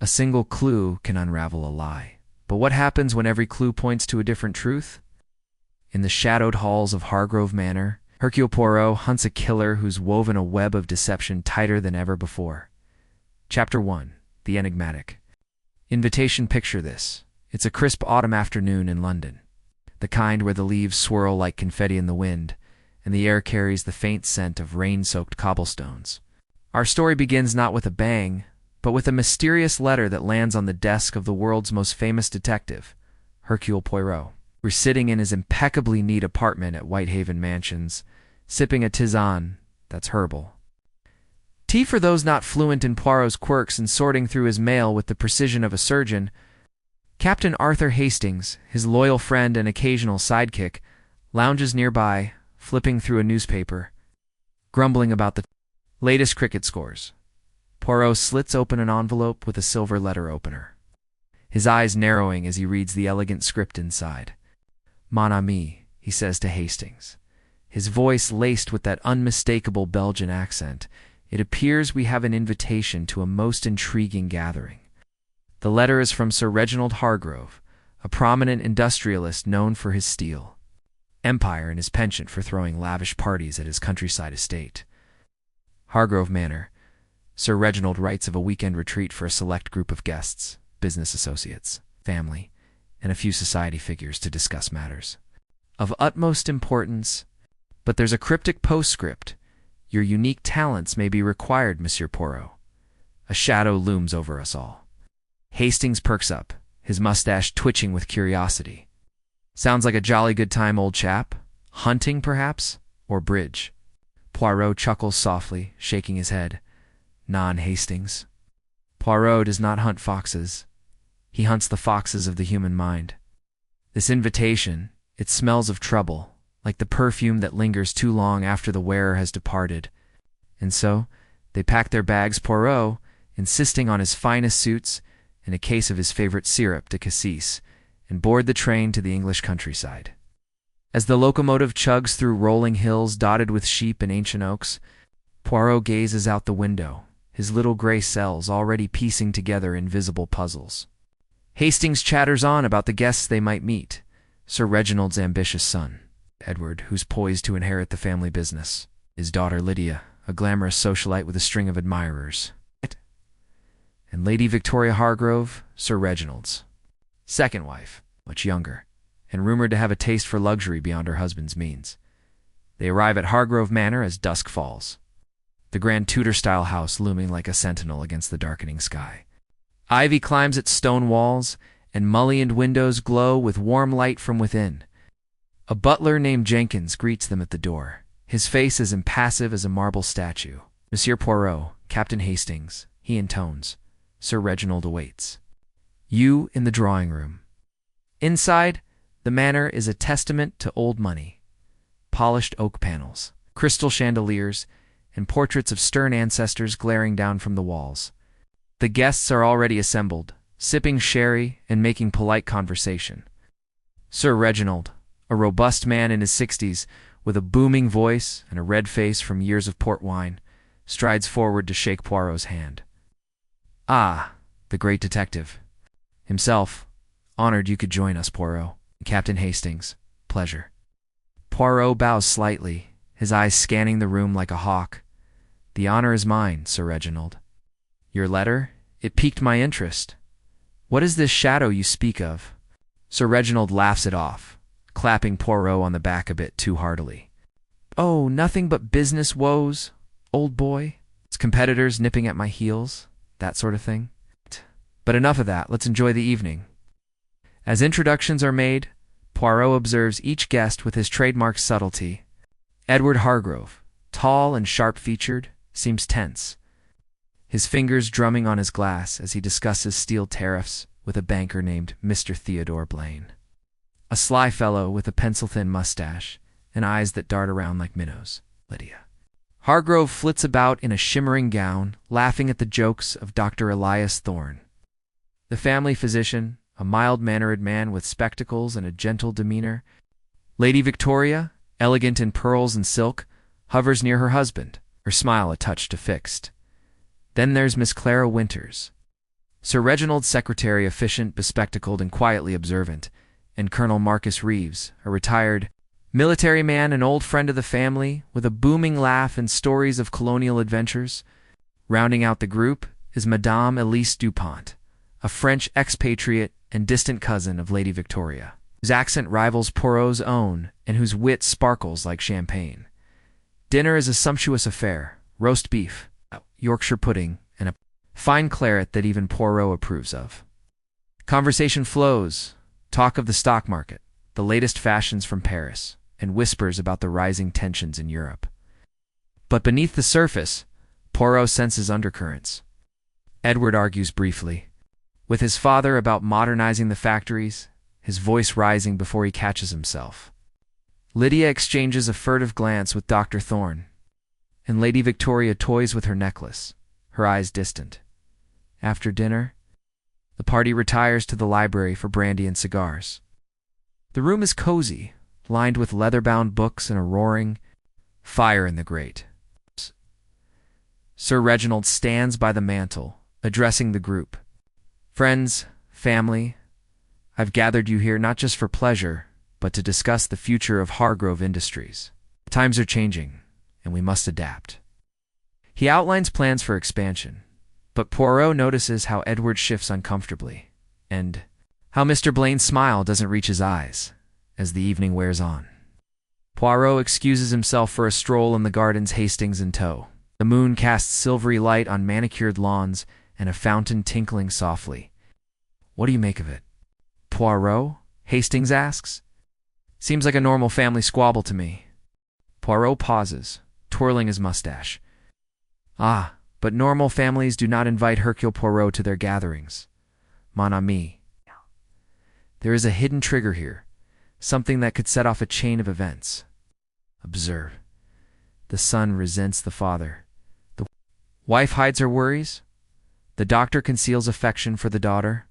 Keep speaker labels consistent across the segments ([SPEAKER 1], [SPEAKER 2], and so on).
[SPEAKER 1] A single clue can unravel a lie. But what happens when every clue points to a different truth? In the shadowed halls of Hargrove Manor, Hercule Poirot hunts a killer who's woven a web of deception tighter than ever before. Chapter 1. The Enigmatic. Invitation. Picture this. It's a crisp autumn afternoon in London. The kind where the leaves swirl like confetti in the wind, and the air carries the faint scent of rain-soaked cobblestones. Our story begins not with a bang, but with a mysterious letter that lands on the desk of the world's most famous detective, Hercule Poirot. We're sitting in his impeccably neat apartment at Whitehaven Mansions, sipping a tisane that's herbal. Tea for those not fluent in Poirot's quirks and sorting through his mail with the precision of a surgeon. Captain Arthur Hastings, his loyal friend and occasional sidekick, lounges nearby, flipping through a newspaper, grumbling about the latest cricket scores. Poirot slits open an envelope with a silver letter opener, his eyes narrowing as he reads the elegant script inside. "Mon ami," he says to Hastings, his voice laced with that unmistakable Belgian accent. "It appears we have an invitation to a most intriguing gathering." The letter is from Sir Reginald Hargrove, a prominent industrialist known for his steel empire and his penchant for throwing lavish parties at his countryside estate. Hargrove Manor. Sir Reginald writes of a weekend retreat for a select group of guests, business associates, family, and a few society figures to discuss matters of utmost importance. But there's a cryptic postscript. "Your unique talents may be required, Monsieur Poirot." A shadow looms over us all. Hastings perks up, his mustache twitching with curiosity. "Sounds like a jolly good time, old chap. Hunting, perhaps? Or bridge?" Poirot chuckles softly, shaking his head. "Non, Hastings. Poirot does not hunt foxes. He hunts the foxes of the human mind. This invitation, it smells of trouble, like the perfume that lingers too long after the wearer has departed. And so, they pack their bags. Poirot, insisting on his finest suits and a case of his favorite syrup de cassis, and board the train to the English countryside. As the locomotive chugs through rolling hills dotted with sheep and ancient oaks, Poirot gazes out the window, his little gray cells already piecing together invisible puzzles. Hastings chatters on about the guests they might meet. Sir Reginald's ambitious son, Edward, who's poised to inherit the family business. His daughter Lydia, a glamorous socialite with a string of admirers. And Lady Victoria Hargrove, Sir Reginald's second wife, much younger, and rumored to have a taste for luxury beyond her husband's means. They arrive at Hargrove Manor as dusk falls, the grand Tudor-style house looming like a sentinel against the darkening sky. Ivy climbs its stone walls, and mullioned windows glow with warm light from within. A butler named Jenkins greets them at the door, his face as impassive as a marble statue. "Monsieur Poirot, Captain Hastings," he intones. Sir Reginald awaits. You in the drawing room. Inside, the manor is a testament to old money. Polished oak panels, crystal chandeliers, and portraits of stern ancestors glaring down from the walls. The guests are already assembled, sipping sherry and making polite conversation. Sir Reginald, a robust man in his 60s, with a booming voice and a red face from years of port wine, strides forward to shake Poirot's hand. "Ah, the great detective. Himself. Honored you could join us, Poirot. Captain Hastings. Pleasure." Poirot bows slightly, his eyes scanning the room like a hawk. "The honor is mine, Sir Reginald. Your letter? It piqued my interest. What is this shadow you speak of?" Sir Reginald laughs it off, clapping Poirot on the back a bit too heartily. "Oh, nothing but business woes, old boy. It's competitors nipping at my heels, that sort of thing. But enough of that, let's enjoy the evening." As introductions are made, Poirot observes each guest with his trademark subtlety. Edward Hargrove, tall and sharp-featured, seems tense, his fingers drumming on his glass as he discusses steel tariffs with a banker named Mr. Theodore Blaine. A sly fellow with a pencil-thin mustache and eyes that dart around like minnows, Lydia. Hargrove flits about in a shimmering gown, laughing at the jokes of Dr. Elias Thorne. The family physician, a mild-mannered man with spectacles and a gentle demeanor. Lady Victoria, elegant in pearls and silk, hovers near her husband, her smile a touch defixed. Then there's Miss Clara Winters, Sir Reginald's secretary efficient, bespectacled, and quietly observant, and Colonel Marcus Reeves, a retired military man, an old friend of the family, with a booming laugh and stories of colonial adventures. Rounding out the group is Madame Elise Dupont, a French expatriate and distant cousin of Lady Victoria, whose accent rivals Poirot's own and whose wit sparkles like champagne. Dinner is a sumptuous affair: roast beef, Yorkshire pudding, and a fine claret that even Poirot approves of. Conversation flows, talk of the stock market, the latest fashions from Paris, and whispers about the rising tensions in Europe. But beneath the surface, Poirot senses undercurrents. Edward argues briefly with his father about modernizing the factories, his voice rising before he catches himself. Lydia exchanges a furtive glance with Dr. Thorne, and Lady Victoria toys with her necklace, her eyes distant. After dinner, the party retires to the library for brandy and cigars. The room is cozy, lined with leather-bound books and a roaring fire in the grate. Sir Reginald stands by the mantel, addressing the group. "Friends, family, I've gathered you here not just for pleasure, but to discuss the future of Hargrove Industries. Times are changing, and we must adapt." He outlines plans for expansion, but Poirot notices how Edward shifts uncomfortably, and how Mr. Blaine's smile doesn't reach his eyes as the evening wears on. Poirot excuses himself for a stroll in the gardens, Hastings in tow. The moon casts silvery light on manicured lawns and a fountain tinkling softly. "What do you make of it?" "Poirot?" Hastings asks. "Seems like a normal family squabble to me." Poirot pauses, twirling his mustache. "Ah, but normal families do not invite Hercule Poirot to their gatherings. Mon ami. There is a hidden trigger here, something that could set off a chain of events. Observe. The son resents the father. The wife hides her worries. The doctor conceals affection for the daughter.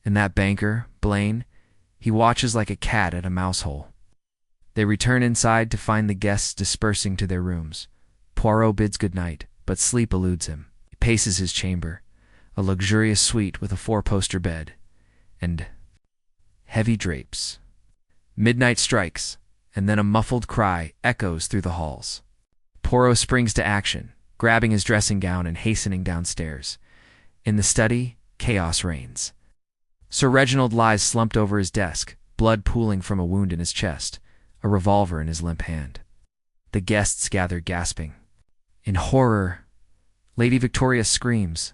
[SPEAKER 1] And that banker, Blaine, he watches like a cat at a mouse hole. They return inside to find the guests dispersing to their rooms. Poirot bids good night, but sleep eludes him. He paces his chamber, a luxurious suite with a four-poster bed, and heavy drapes. Midnight strikes, and then a muffled cry echoes through the halls. Poirot springs to action, grabbing his dressing gown and hastening downstairs. In the study, chaos reigns. Sir Reginald lies slumped over his desk, blood pooling from a wound in his chest, a revolver in his limp hand. The guests gather gasping. In horror, Lady Victoria screams.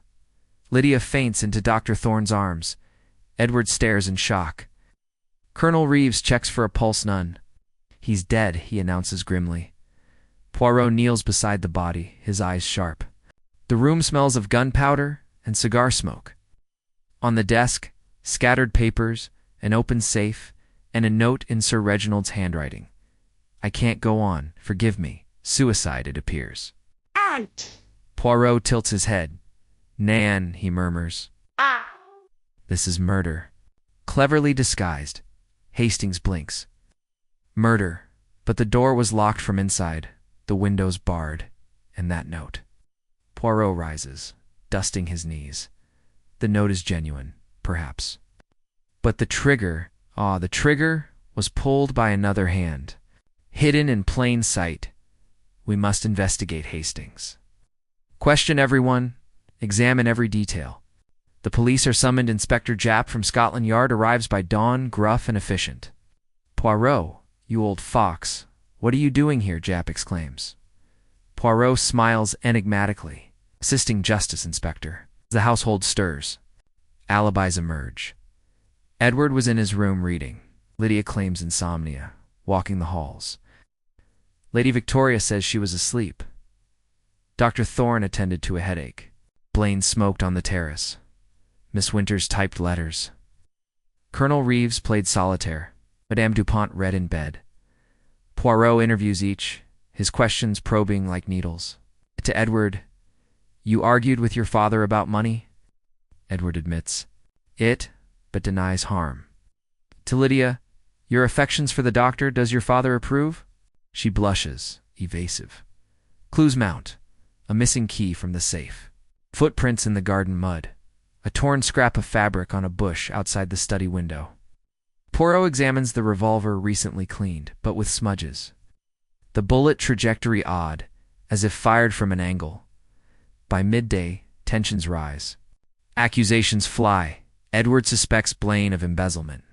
[SPEAKER 1] Lydia faints into Dr. Thorne's arms. Edward stares in shock. Colonel Reeves checks for a pulse. None. "He's dead," he announces grimly. Poirot kneels beside the body, his eyes sharp. The room smells of gunpowder and cigar smoke. On the desk, scattered papers, an open safe, and a note in Sir Reginald's handwriting. "I can't go on. Forgive me. Suicide, it appears." "Aunt!" Poirot tilts his head. "Nan," he murmurs. "This is murder." Cleverly disguised. Hastings blinks. Murder. But the door was locked from inside, the windows barred, and that note. Poirot rises, dusting his knees. The note is genuine, perhaps. But the trigger was pulled by another hand. Hidden in plain sight. We must investigate, Hastings. Question everyone. Examine every detail. The police are summoned. Inspector Japp from Scotland Yard arrives by dawn, gruff and efficient. "Poirot, you old fox, what are you doing here?" Japp exclaims. Poirot smiles enigmatically. "Assisting justice, Inspector." The household stirs. Alibis emerge. Edward was in his room reading. Lydia claims insomnia, walking the halls. Lady Victoria says she was asleep. Dr. Thorne attended to a headache. Blaine smoked on the terrace. Miss Winters typed letters. Colonel Reeves played solitaire. Madame Dupont read in bed. Poirot interviews each, his questions probing like needles. To Edward, "You argued with your father about money?" Edward admits it, but denies harm. To Lydia, "Your affections for the doctor, does your father approve?" She blushes, evasive. Clues mount. A missing key from the safe. Footprints in the garden mud. a torn scrap of fabric on a bush outside the study window. Poirot examines the revolver recently cleaned, but with smudges. The bullet trajectory odd, as if fired from an angle. By midday, tensions rise. Accusations fly. Edward suspects Blaine of embezzlement.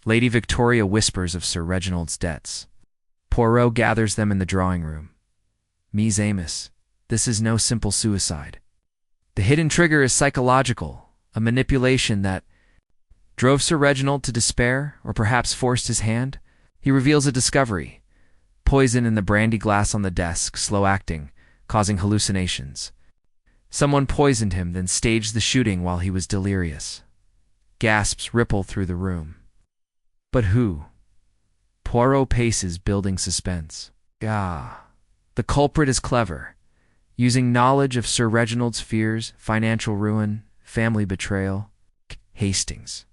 [SPEAKER 1] Lady Victoria whispers of Sir Reginald's debts. Poirot gathers them in the drawing room. Mies Amos, this is no simple suicide. The hidden trigger is psychological, a manipulation that drove Sir Reginald to despair, or perhaps forced his hand. He reveals a discovery. Poison in the brandy glass on the desk, slow-acting, causing hallucinations. Someone poisoned him, then staged the shooting while he was delirious. Gasps ripple through the room. But who? Poirot paces, building suspense. The culprit is clever, using knowledge of Sir Reginald's fears, financial ruin, family betrayal. Hastings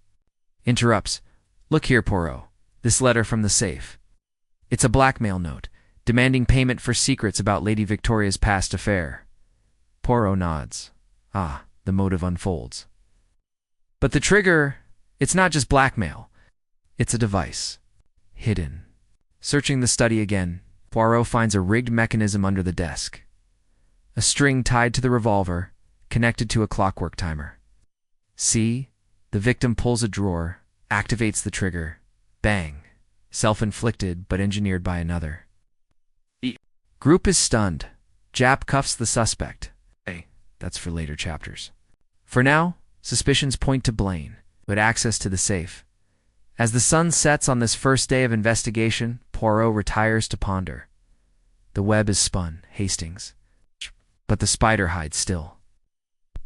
[SPEAKER 1] interrupts. Look here, Poirot. This letter from the safe. It's a blackmail note, demanding payment for secrets about Lady Victoria's past affair. Poirot nods. The motive unfolds. But the trigger, it's not just blackmail. It's a device. Hidden. Searching the study again, Poirot finds a rigged mechanism under the desk. A string tied to the revolver, connected to a clockwork timer. See? The victim pulls a drawer, activates the trigger. Bang. Self-inflicted, but engineered by another. Group is stunned. Jap cuffs the suspect. That's for later chapters. For now, suspicions point to Blaine, who had access to the safe. As the sun sets on this first day of investigation, Poirot retires to ponder. The web is spun, Hastings, but the spider hides still.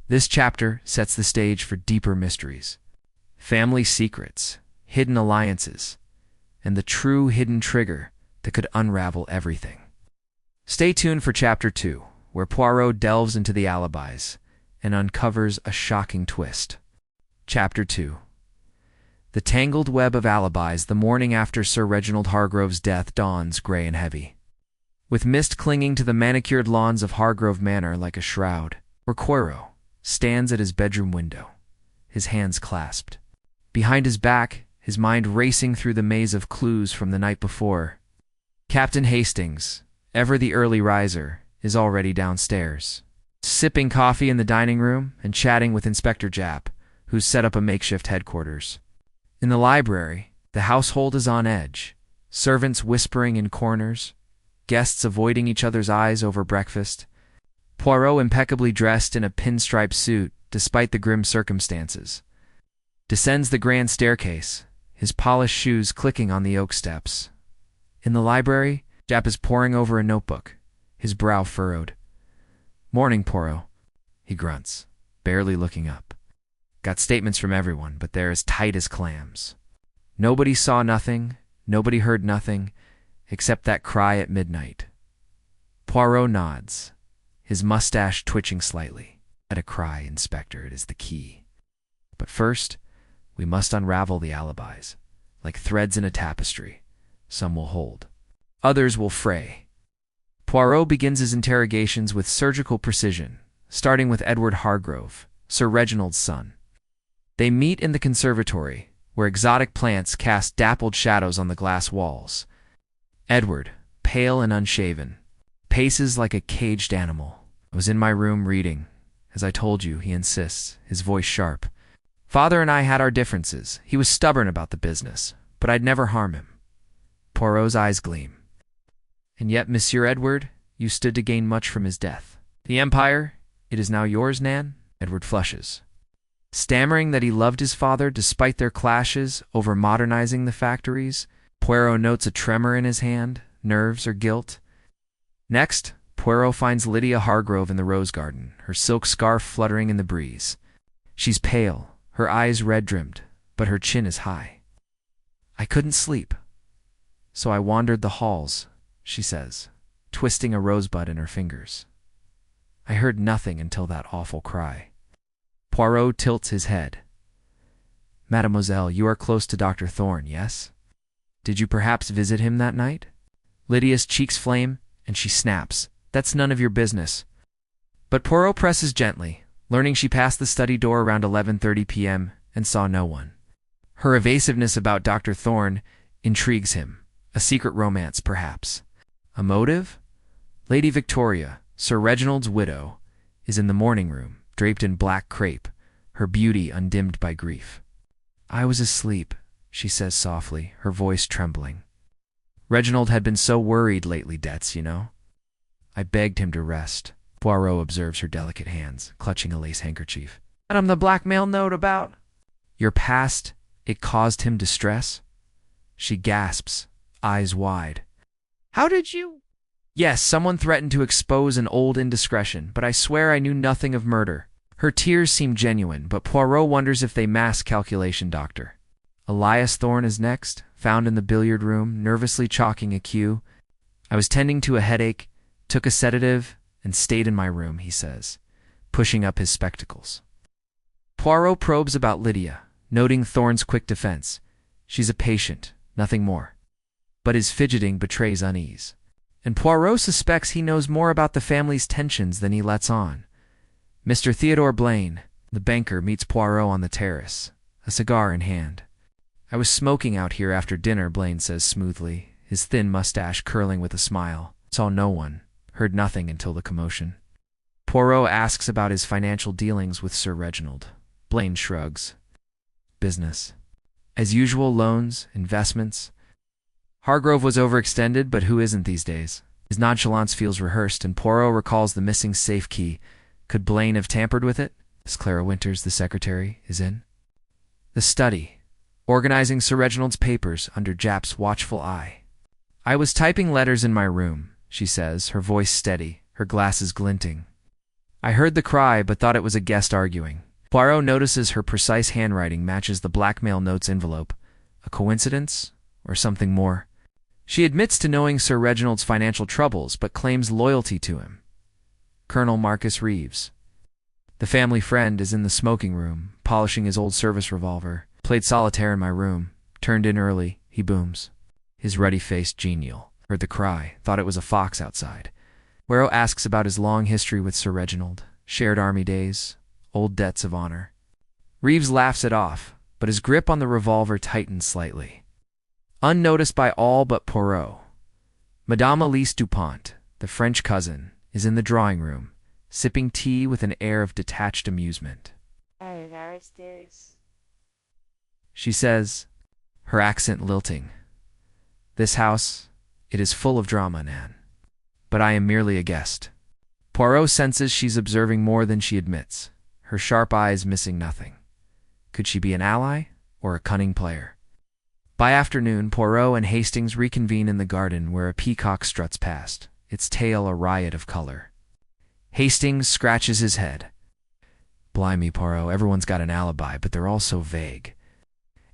[SPEAKER 1] This chapter sets the stage for deeper mysteries. Family secrets, hidden alliances, and the true hidden trigger that could unravel everything. Stay tuned for Chapter 2, where Poirot delves into the alibis and uncovers a shocking twist. Chapter 2. The tangled web of alibis the morning after Sir Reginald Hargrove's death dawns gray and heavy. With mist clinging to the manicured lawns of Hargrove Manor like a shroud, where Poirot stands at his bedroom window, his hands clasped. Behind his back, his mind racing through the maze of clues from the night before. Captain Hastings, ever the early riser, is already downstairs, sipping coffee in the dining room and chatting with Inspector Jap, who's set up a makeshift headquarters. In the library, the household is on edge, servants whispering in corners, guests avoiding each other's eyes over breakfast. Poirot impeccably dressed in a pinstripe suit, despite the grim circumstances, descends the grand staircase, his polished shoes clicking on the oak steps. In the library, Jap is poring over a notebook, his brow furrowed. "Morning, Poirot," he grunts, barely looking up. "Got statements from everyone, but they're as tight as clams. Nobody saw nothing, nobody heard nothing, except that cry at midnight." Poirot nods, his mustache twitching slightly. "Let a cry, Inspector, it is the key. But first, we must unravel the alibis, like threads in a tapestry. Some will hold, others will fray." Poirot begins his interrogations with surgical precision, starting with Edward Hargrove, Sir Reginald's son. They meet in the conservatory, where exotic plants cast dappled shadows on the glass walls. Edward, pale and unshaven, paces like a caged animal. "I was in my room reading. As I told you," he insists, his voice sharp. "Father and I had our differences. He was stubborn about the business, but I'd never harm him." Poirot's eyes gleam. "And yet, Monsieur Edward, you stood to gain much from his death. The Empire, it is now yours, Nan?" Edward flushes, stammering that he loved his father despite their clashes over modernizing the factories. Poirot notes a tremor in his hand, nerves or guilt. Next, Poirot finds Lydia Hargrove in the rose garden, her silk scarf fluttering in the breeze. She's pale, her eyes red-rimmed, but her chin is high. "I couldn't sleep, so I wandered the halls," she says, twisting a rosebud in her fingers. "I heard nothing until that awful cry." Poirot tilts his head. "Mademoiselle, you are close to Dr. Thorne, yes? Did you perhaps visit him that night?" Lydia's cheeks flame, and she snaps. "That's none of your business." But Poirot presses gently. learning she passed the study door around 11:30 p.m. and saw no one. Her evasiveness about Dr. Thorne intrigues him. A secret romance, perhaps. A motive? Lady Victoria, Sir Reginald's widow, is in the morning room, draped in black crepe, her beauty undimmed by grief. "I was asleep," she says softly, her voice trembling. "Reginald had been so worried lately, debts, you know. I begged him to rest." Poirot observes her delicate hands, clutching a lace handkerchief. "Madam, the blackmail note about—" "Your past, it caused him distress?" She gasps, eyes wide. "How did you—" "Yes, someone threatened to expose an old indiscretion, but I swear I knew nothing of murder." Her tears seem genuine, but Poirot wonders if they mask calculation, doctor. Elias Thorne is next, found in the billiard room, nervously chalking a cue. "I was tending to a headache, took a sedative, and stayed in my room," he says, pushing up his spectacles. Poirot probes about Lydia, noting Thorne's quick defense. She's a patient, nothing more. But his fidgeting betrays unease. And Poirot suspects he knows more about the family's tensions than he lets on. Mr. Theodore Blaine, the banker, meets Poirot on the terrace, a cigar in hand. "I was smoking out here after dinner," Blaine says smoothly, his thin mustache curling with a smile. "Saw no one, heard nothing until the commotion." Poirot asks about his financial dealings with Sir Reginald. Blaine shrugs. "Business. As usual, loans, investments." Hargrove was overextended, but who isn't these days? His nonchalance feels rehearsed, and Poirot recalls the missing safe key. Could Blaine have tampered with it? Miss Clara Winters, the secretary, is in the study, organizing Sir Reginald's papers under Japp's watchful eye. "I was typing letters in my room," she says, her voice steady, her glasses glinting. "I heard the cry, but thought it was a guest arguing." Poirot notices her precise handwriting matches the blackmail note's envelope. A coincidence? Or something more? She admits to knowing Sir Reginald's financial troubles, but claims loyalty to him. Colonel Marcus Reeves, the family friend, is in the smoking room, polishing his old service revolver. "Played solitaire in my room. Turned in early," he booms. His ruddy face genial. Heard the cry. Thought it was a fox outside. Poirot asks about his long history with Sir Reginald. Shared army days. Old debts of honor. Reeves laughs it off, but his grip on the revolver tightens slightly. Unnoticed by all but Poirot, Madame Elise Dupont, the French cousin, is in the drawing room, sipping tea with an air of detached amusement. She says, her accent lilting, "This house, it is full of drama, Nan. But I am merely a guest." Poirot senses she's observing more than she admits, her sharp eyes missing nothing. Could she be an ally or a cunning player? By afternoon, Poirot and Hastings reconvene in the garden where a peacock struts past, its tail a riot of color. Hastings scratches his head. "Blimey, Poirot, everyone's got an alibi, but they're all so vague.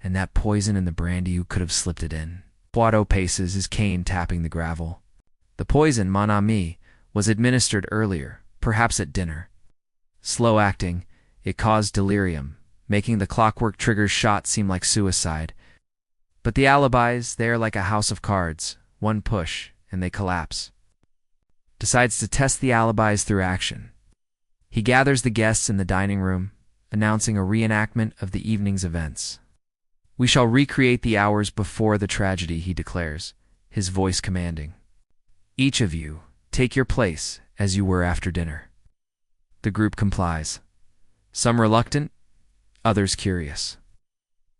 [SPEAKER 1] And that poison in the brandy, who could have slipped it in?" Poirot paces, his cane tapping the gravel. "The poison, mon ami, was administered earlier, perhaps at dinner. Slow acting, it caused delirium, making the clockwork trigger's shot seem like suicide. But the alibis, they're like a house of cards. One push, and they collapse." Decides to test the alibis through action. He gathers the guests in the dining room, announcing a reenactment of the evening's events. "We shall recreate the hours before the tragedy," he declares, his voice commanding. "Each of you, take your place as you were after dinner." The group complies. Some reluctant, others curious.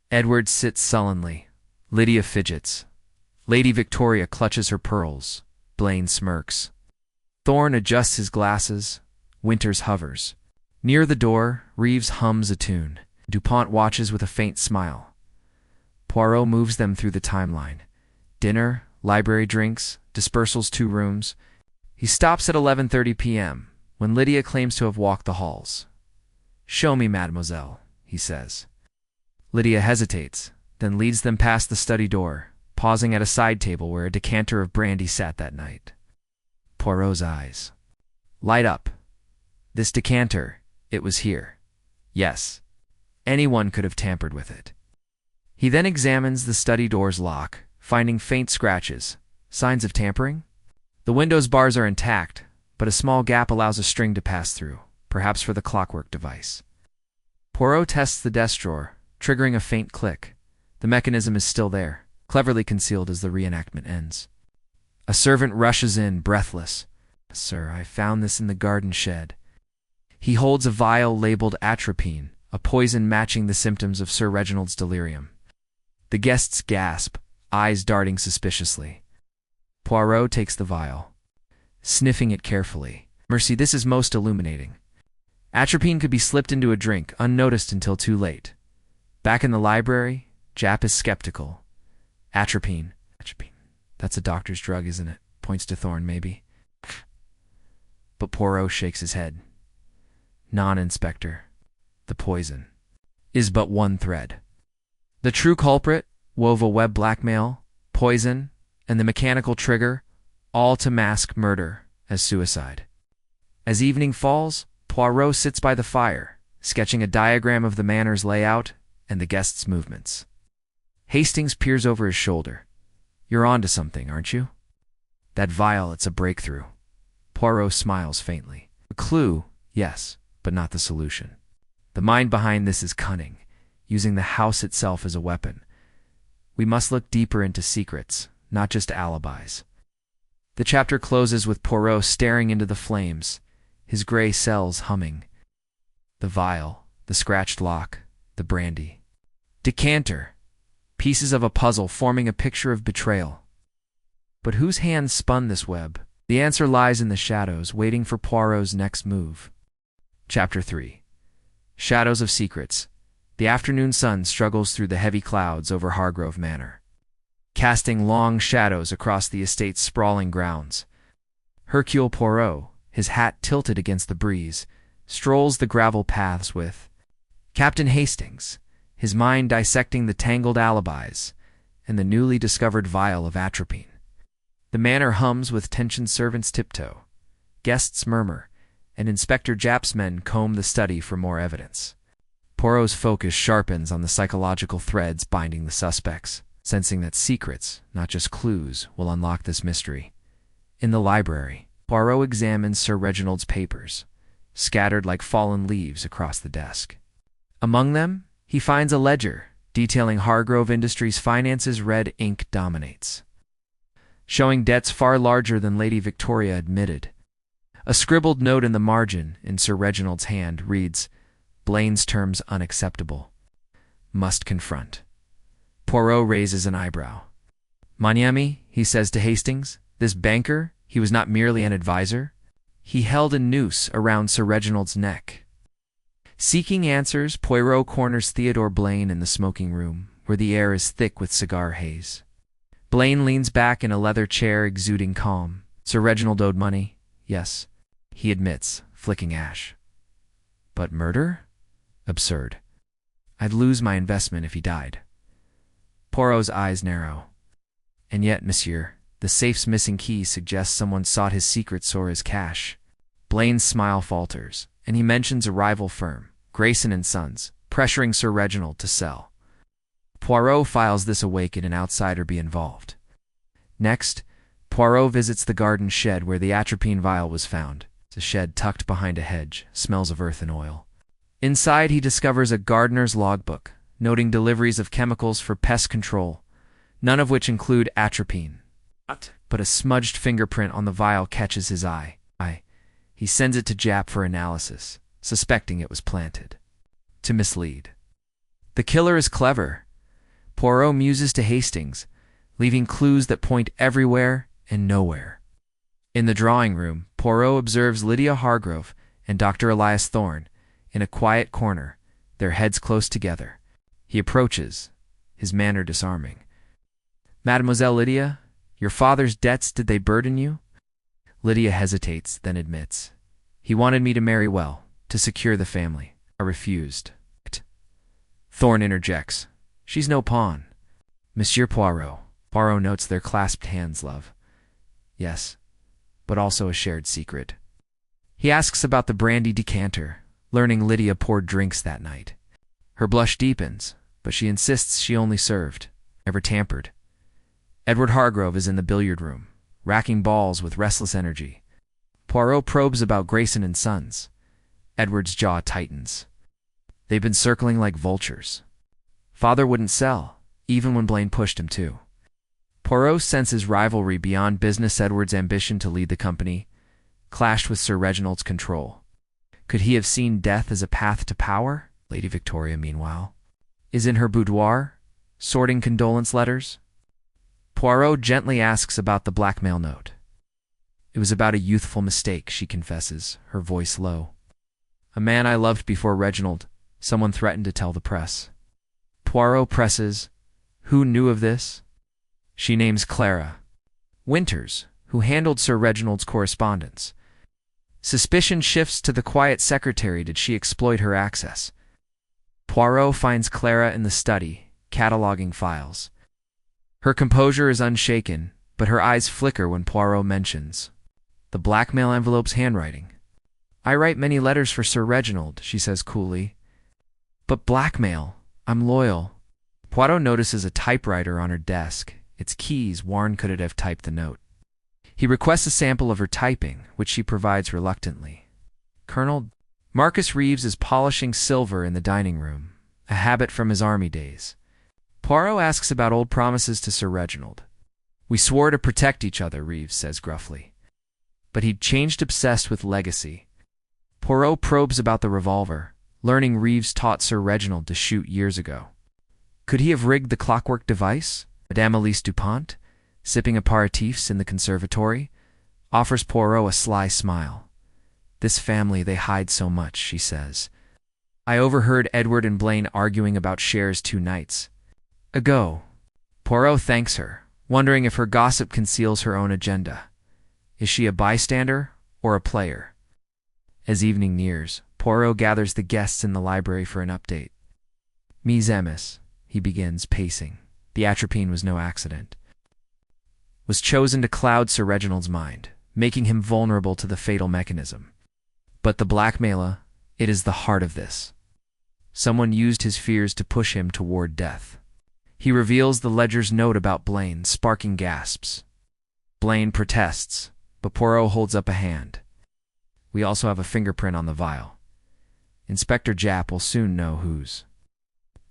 [SPEAKER 1] Edward sits sullenly. Lydia fidgets. Lady Victoria clutches her pearls. Blaine smirks. Thorne adjusts his glasses. Winters hovers. Near the door, Reeves hums a tune. Dupont watches with a faint smile. Poirot moves them through the timeline. Dinner, library drinks, dispersals 2 rooms. He stops at 11:30 p.m., when Lydia claims to have walked the halls. "Show me, mademoiselle," he says. Lydia hesitates, then leads them past the study door, pausing at a side table where a decanter of brandy sat that night. Poirot's eyes light up. This decanter, it was here. Yes, anyone could have tampered with it. He then examines the study door's lock, finding faint scratches. Signs of tampering? The window's bars are intact, but a small gap allows a string to pass through. perhaps for the clockwork device. Poirot tests the desk drawer, triggering a faint click. The mechanism is still there, cleverly concealed as the reenactment ends. A servant rushes in, breathless. "Sir, I found this in the garden shed." He holds a vial labeled atropine, a poison matching the symptoms of Sir Reginald's delirium. The guests gasp, eyes darting suspiciously. Poirot takes the vial, sniffing it carefully. "Mercy, this is most illuminating." Atropine could be slipped into a drink, unnoticed until too late. Back in the library, Jap is skeptical. Atropine. That's a doctor's drug, isn't it? Points to Thorne, maybe. But Poirot shakes his head. Non-inspector. The poison is but one thread. The true culprit wove a web blackmail, poison, and the mechanical trigger, all to mask murder as suicide. As evening falls, Poirot sits by the fire, sketching a diagram of the manor's layout and the guests' movements. Hastings peers over his shoulder. "You're on to something, aren't you?" "That vial, it's a breakthrough." Poirot smiles faintly. "A clue, yes, but not the solution. The mind behind this is cunning, using the house itself as a weapon. We must look deeper into secrets, not just alibis." The chapter closes with Poirot staring into the flames, his gray cells humming. The vial, the scratched lock, the brandy. Decanter. Pieces of a puzzle forming a picture of betrayal. But whose hands spun this web? The answer lies in the shadows, waiting for Poirot's next move. Chapter 3. Shadows of Secrets. The afternoon sun struggles through the heavy clouds over Hargrove Manor, casting long shadows across the estate's sprawling grounds. Hercule Poirot, his hat tilted against the breeze, strolls the gravel paths with Captain Hastings, his mind dissecting the tangled alibis and the newly discovered vial of atropine. The manor hums with tensioned servants tiptoe. Guests murmur, and Inspector Japp's men comb the study for more evidence. Poirot's focus sharpens on the psychological threads binding the suspects, sensing that secrets, not just clues, will unlock this mystery. In the library, Poirot examines Sir Reginald's papers, scattered like fallen leaves across the desk. Among them, he finds a ledger detailing Hargrove Industries' finances. Red ink dominates, showing debts far larger than Lady Victoria admitted. A scribbled note in the margin, in Sir Reginald's hand, reads, "Blaine's terms unacceptable. Must confront." Poirot raises an eyebrow. "Mon ami," he says to Hastings, "this banker, he was not merely an advisor. He held a noose around Sir Reginald's neck." Seeking answers, Poirot corners Theodore Blaine in the smoking room, where the air is thick with cigar haze. Blaine leans back in a leather chair, exuding calm. "Sir Reginald owed money, yes," he admits, flicking ash. "But murder? Absurd. I'd lose my investment if he died." Poirot's eyes narrow. "And yet, monsieur, the safe's missing key suggests someone sought his secrets or his cash." Blaine's smile falters, and he mentions a rival firm, Grayson & Sons, pressuring Sir Reginald to sell. Poirot files this away. Could an outsider be involved? Next, Poirot visits the garden shed where the atropine vial was found. It's a shed tucked behind a hedge, smells of earth and oil. Inside, he discovers a gardener's logbook, noting deliveries of chemicals for pest control, none of which include atropine. But a smudged fingerprint on the vial catches his eye. He sends it to Japp for analysis, suspecting it was planted to mislead. The killer is clever. Poirot muses to Hastings, leaving clues that point everywhere and nowhere. In the drawing room, Poirot observes Lydia Hargrove and Dr. Elias Thorne in a quiet corner, their heads close together. He approaches, his manner disarming. "Mademoiselle Lydia, your father's debts, did they burden you?" Lydia hesitates, then admits. "He wanted me to marry well, to secure the family. I refused." Thorne interjects. "She's no pawn." "Monsieur Poirot." Poirot notes their clasped hands, love. "Yes, but also a shared secret." He asks about the brandy decanter, learning Lydia poured drinks that night. Her blush deepens, but she insists she only served, never tampered. Edward Hargrove is in the billiard room, racking balls with restless energy. Poirot probes about Grayson & Sons. Edward's jaw tightens. They've been circling like vultures. Father wouldn't sell, even when Blaine pushed him to. Poirot senses rivalry beyond business. Edward's ambition to lead the company clashed with Sir Reginald's control. Could he have seen death as a path to power? Lady Victoria, meanwhile, is in her boudoir, sorting condolence letters. Poirot gently asks about the blackmail note. It was about a youthful mistake, she confesses, her voice low. A man I loved before Reginald, someone threatened to tell the press. Poirot presses, who knew of this? She names Clara Winters, who handled Sir Reginald's correspondence. Suspicion shifts to the quiet secretary. Did she exploit her access? Poirot finds Clara in the study, cataloging files. Her composure is unshaken, but her eyes flicker when Poirot mentions the blackmail envelope's handwriting. I write many letters for Sir Reginald, she says coolly. But blackmail, I'm loyal. Poirot notices a typewriter on her desk. Its keys warn could it have typed the note. He requests a sample of her typing, which she provides reluctantly. Colonel Marcus Reeves is polishing silver in the dining room, a habit from his army days. Poirot asks about old promises to Sir Reginald. We swore to protect each other, Reeves says gruffly. But he'd changed, obsessed with legacy. Poirot probes about the revolver, learning Reeves taught Sir Reginald to shoot years ago. Could he have rigged the clockwork device? Madame Elise Dupont, sipping aperitifs in the conservatory, offers Poirot a sly smile. This family, they hide so much, she says. I overheard Edward and Blaine arguing about shares 2 nights ago. Poirot thanks her, wondering if her gossip conceals her own agenda. Is she a bystander or a player? As evening nears, Poirot gathers the guests in the library for an update. Mes amis, he begins, pacing. The atropine was no accident. Was chosen to cloud Sir Reginald's mind, making him vulnerable to the fatal mechanism. But the blackmailer, it is the heart of this. Someone used his fears to push him toward death. He reveals the ledger's note about Blaine, sparking gasps. Blaine protests, but Poirot holds up a hand. We also have a fingerprint on the vial. Inspector Japp will soon know whose.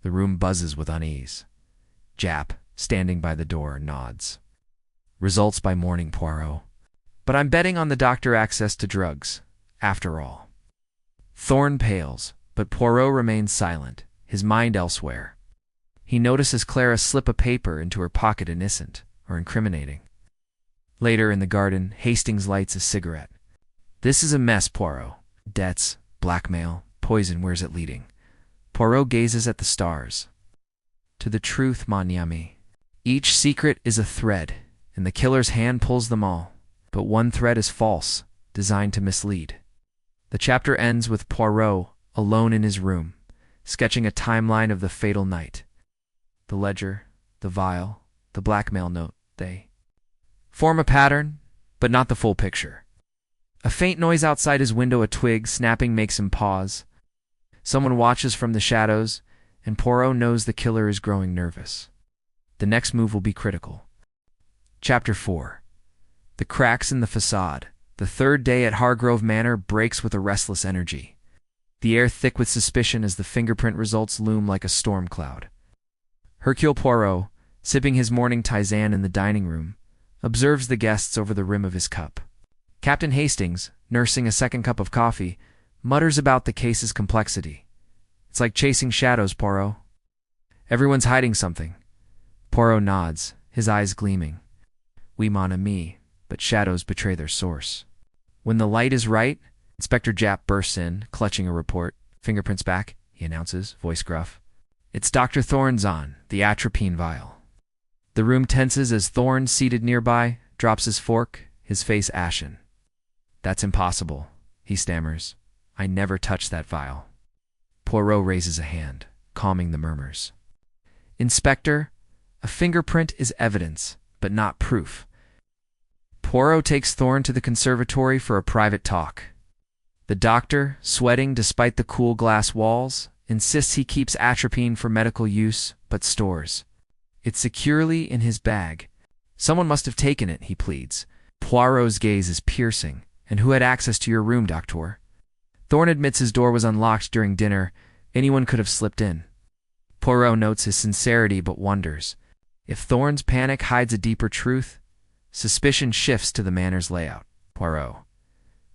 [SPEAKER 1] The room buzzes with unease. Japp, standing by the door, nods. Results by morning, Poirot. But I'm betting on the doctor access to drugs, after all. Thorne pales, but Poirot remains silent, his mind elsewhere. He notices Clara slip a paper into her pocket, innocent or incriminating. Later in the garden, Hastings lights a cigarette. This is a mess, Poirot. Debts, blackmail, poison, where's it leading? Poirot gazes at the stars. To the truth, mon ami. Each secret is a thread, and the killer's hand pulls them all. But one thread is false, designed to mislead. The chapter ends with Poirot alone in his room, sketching a timeline of the fatal night. The ledger, the vial, the blackmail note, they form a pattern, but not the full picture. A faint noise outside his window, a twig snapping, makes him pause. Someone watches from the shadows, and Poirot knows the killer is growing nervous. The next move will be critical. Chapter 4. The cracks in the facade. The third day at Hargrove Manor breaks with a restless energy. The air thick with suspicion as the fingerprint results loom like a storm cloud. Hercule Poirot, sipping his morning tisane in the dining room, observes the guests over the rim of his cup. Captain Hastings, nursing a second cup of coffee, mutters about the case's complexity. It's like chasing shadows, Poirot. Everyone's hiding something. Poirot nods, his eyes gleaming. Oui, mon ami, but shadows betray their source. When the light is right, Inspector Japp bursts in, clutching a report. Fingerprints back, he announces, voice gruff. It's Dr. Thorne's on, the atropine vial. The room tenses as Thorne, seated nearby, drops his fork, his face ashen. That's impossible, he stammers. I never touched that vial. Poirot raises a hand, calming the murmurs. Inspector, a fingerprint is evidence, but not proof. Poirot takes Thorne to the conservatory for a private talk. The doctor, sweating despite the cool glass walls, insists he keeps atropine for medical use, but stores it securely in his bag. Someone must have taken it, he pleads. Poirot's gaze is piercing. And who had access to your room, doctor? Thorne admits his door was unlocked during dinner. Anyone could have slipped in. Poirot notes his sincerity but wonders. If Thorne's panic hides a deeper truth, suspicion shifts to the manor's layout. Poirot,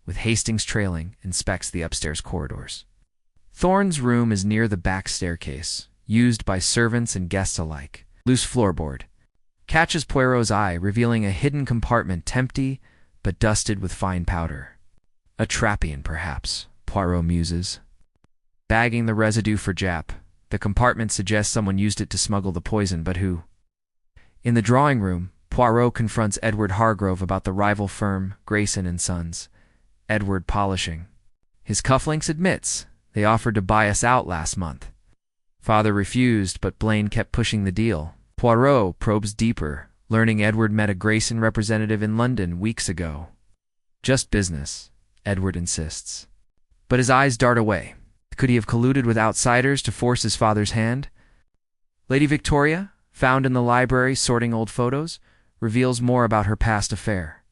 [SPEAKER 1] with Hastings trailing, inspects the upstairs corridors. Thorne's room is near the back staircase, used by servants and guests alike. Loose floorboard catches Poirot's eye, revealing a hidden compartment empty but dusted with fine powder. A trappian, perhaps, Poirot muses. Bagging the residue for Jap, the compartment suggests someone used it to smuggle the poison, but who? In the drawing room, Poirot confronts Edward Hargrove about the rival firm, Grayson & Sons. Edward, polishing his cufflinks, admits they offered to buy us out last month. Father refused, but Blaine kept pushing the deal. Poirot probes deeper, learning Edward met a Grayson representative in London weeks ago. Just business, Edward insists. But his eyes dart away. Could he have colluded with outsiders to force his father's hand? Lady Victoria, found in the library sorting old photos, reveals more about her past affair.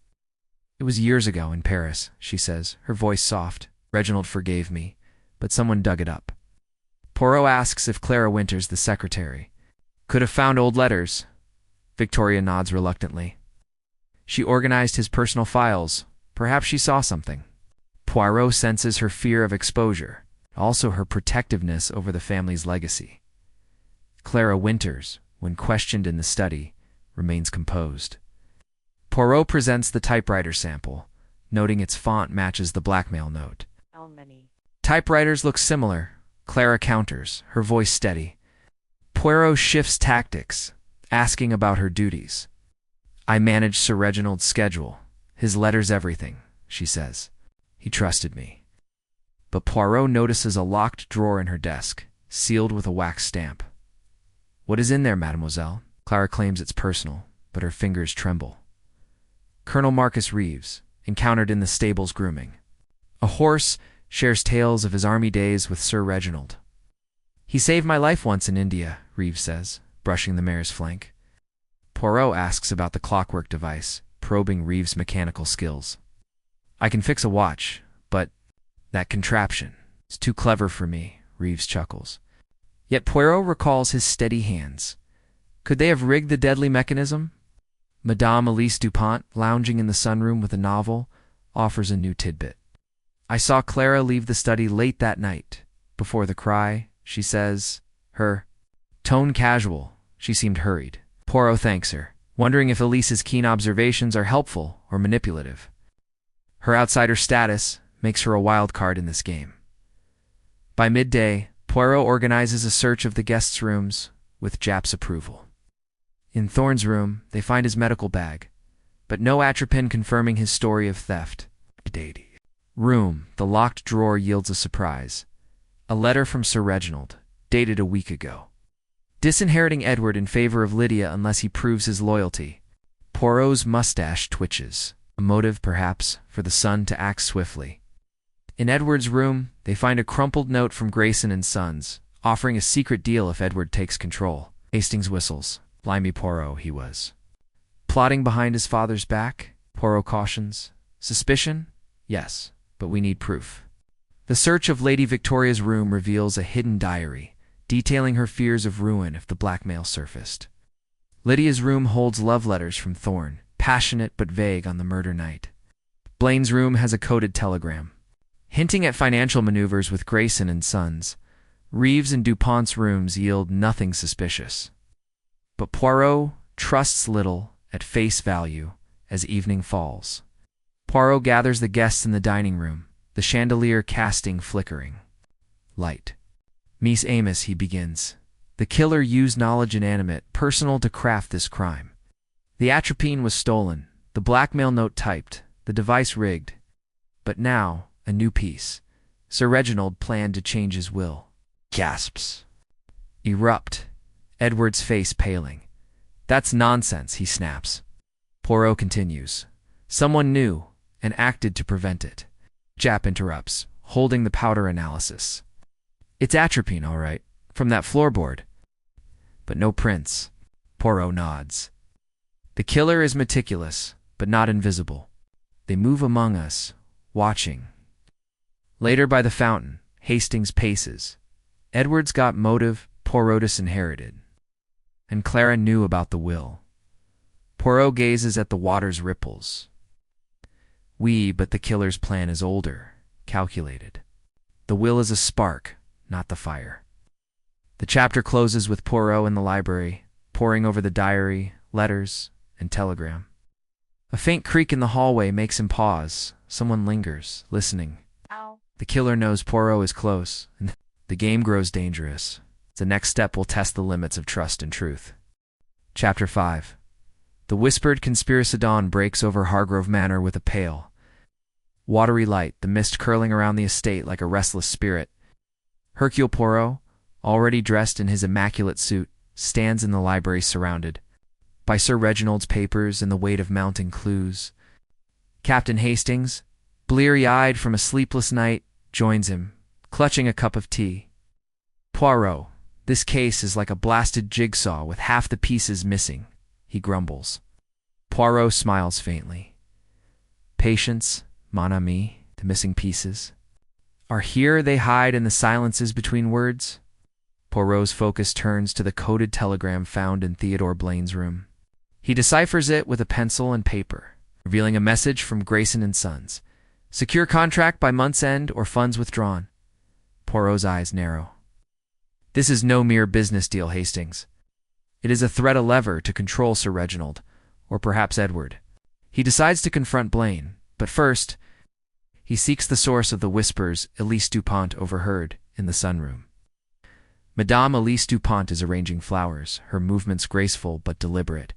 [SPEAKER 1] It was years ago in Paris, she says, her voice soft. Reginald forgave me, but someone dug it up. Poirot asks if Clara Winters, the secretary, could have found old letters. Victoria nods reluctantly. She organized his personal files. Perhaps she saw something. Poirot senses her fear of exposure, also her protectiveness over the family's legacy. Clara Winters, when questioned in the study, remains composed. Poirot presents the typewriter sample, noting its font matches the blackmail note. Typewriters look similar. Clara counters, her voice steady. Poirot shifts tactics, asking about her duties. I managed Sir Reginald's schedule. His letters everything, she says. He trusted me. But Poirot notices a locked drawer in her desk, sealed with a wax stamp. What is in there, mademoiselle? Clara claims it's personal, but her fingers tremble. Colonel Marcus Reeves, encountered in the stables grooming. A horse shares tales of his army days with Sir Reginald. He saved my life once in India, Reeves says, brushing the mare's flank. Poirot asks about the clockwork device, probing Reeves' mechanical skills. I can fix a watch, but that contraption is too clever for me, Reeves chuckles. Yet Poirot recalls his steady hands. Could they have rigged the deadly mechanism? Madame Elise Dupont, lounging in the sunroom with a novel, offers a new tidbit. I saw Clara leave the study late that night. Before the cry, she says, her tone casual. She seemed hurried. Poirot thanks her, wondering if Elise's keen observations are helpful or manipulative. Her outsider status makes her a wild card in this game. By midday, Poirot organizes a search of the guests' rooms with Jap's approval. In Thorne's room, they find his medical bag, but no atropine confirming his story of theft. Room, the locked drawer yields a surprise. A letter from Sir Reginald, dated a week ago. Disinheriting Edward in favor of Lydia unless he proves his loyalty. Poirot's mustache twitches, a motive, perhaps, for the son to act swiftly. In Edward's room, they find a crumpled note from Grayson & Sons, offering a secret deal if Edward takes control. Hastings whistles. Blimey Poirot, he was. Plotting behind his father's back, Poirot cautions. Suspicion? Yes, but we need proof. The search of Lady Victoria's room reveals a hidden diary, detailing her fears of ruin if the blackmail surfaced. Lydia's room holds love letters from Thorne, passionate but vague on the murder night. Blaine's room has a coded telegram, hinting at financial maneuvers with Grayson & Sons. Reeves and Dupont's rooms yield nothing suspicious. But Poirot trusts little at face value as evening falls. Poirot gathers the guests in the dining room, the chandelier casting flickering light. Miss Amos, he begins. The killer used knowledge inanimate, personal to craft this crime. The atropine was stolen, the blackmail note typed, the device rigged. But now, a new piece. Sir Reginald planned to change his will. Gasps. Erupt. Edward's face paling. That's nonsense, he snaps. Poirot continues. Someone knew and acted to prevent it. Jap interrupts, holding the powder analysis. It's atropine, all right, from that floorboard. But no prints. Poirot nods. The killer is meticulous, but not invisible. They move among us, watching. Later by the fountain, Hastings paces. Edward's got motive Poirot disinherited. And Clara knew about the will. Poirot gazes at the water's ripples. But the killer's plan is older, calculated. The will is a spark, not the fire. The chapter closes with Poirot in the library, poring over the diary, letters, and telegram. A faint creak in the hallway makes him pause. Someone lingers, listening.
[SPEAKER 2] Ow.
[SPEAKER 1] The killer knows Poirot is close, and the game grows dangerous. The next step will test the limits of trust and truth. Chapter 5. The whispered conspiracy dawn breaks over Hargrove Manor with a pale, watery light, the mist curling around the estate like a restless spirit. Hercule Poirot, already dressed in his immaculate suit, stands in the library surrounded by Sir Reginald's papers and the weight of mounting clues. Captain Hastings, bleary-eyed from a sleepless night, joins him, clutching a cup of tea. Poirot, this case is like a blasted jigsaw with half the pieces missing, he grumbles. Poirot smiles faintly. Patience, mon ami, the missing pieces. Are here they hide in the silences between words? Poirot's focus turns to the coded telegram found in Theodore Blaine's room. He deciphers it with a pencil and paper, revealing a message from Grayson and Sons. Secure contract by month's end or funds withdrawn. Poirot's eyes narrow. This is no mere business deal, Hastings. It is a threat, a lever to control Sir Reginald, or perhaps Edward. He decides to confront Blaine, but first, he seeks the source of the whispers Elise Dupont overheard in the sunroom. Madame Elise Dupont is arranging flowers, her movements graceful but deliberate.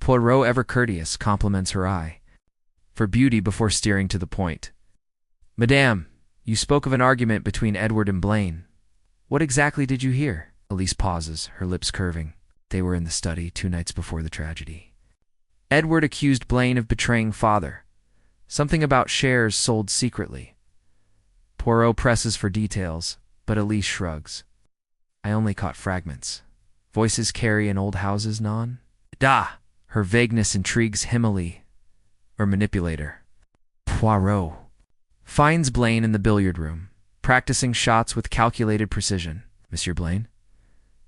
[SPEAKER 1] Poirot, ever courteous, compliments her eye for beauty before steering to the point. Madame, you spoke of an argument between Edward and Blaine. What exactly did you hear? Elise pauses, her lips curving. They were in the study 2 nights before the tragedy. Edward accused Blaine of betraying father. Something about shares sold secretly. Poirot presses for details, but Elise shrugs. I only caught fragments. Voices carry in old houses, non? Da! Her vagueness intrigues Himily, or manipulator. Poirot finds Blaine in the billiard room, practicing shots with calculated precision. Monsieur Blaine?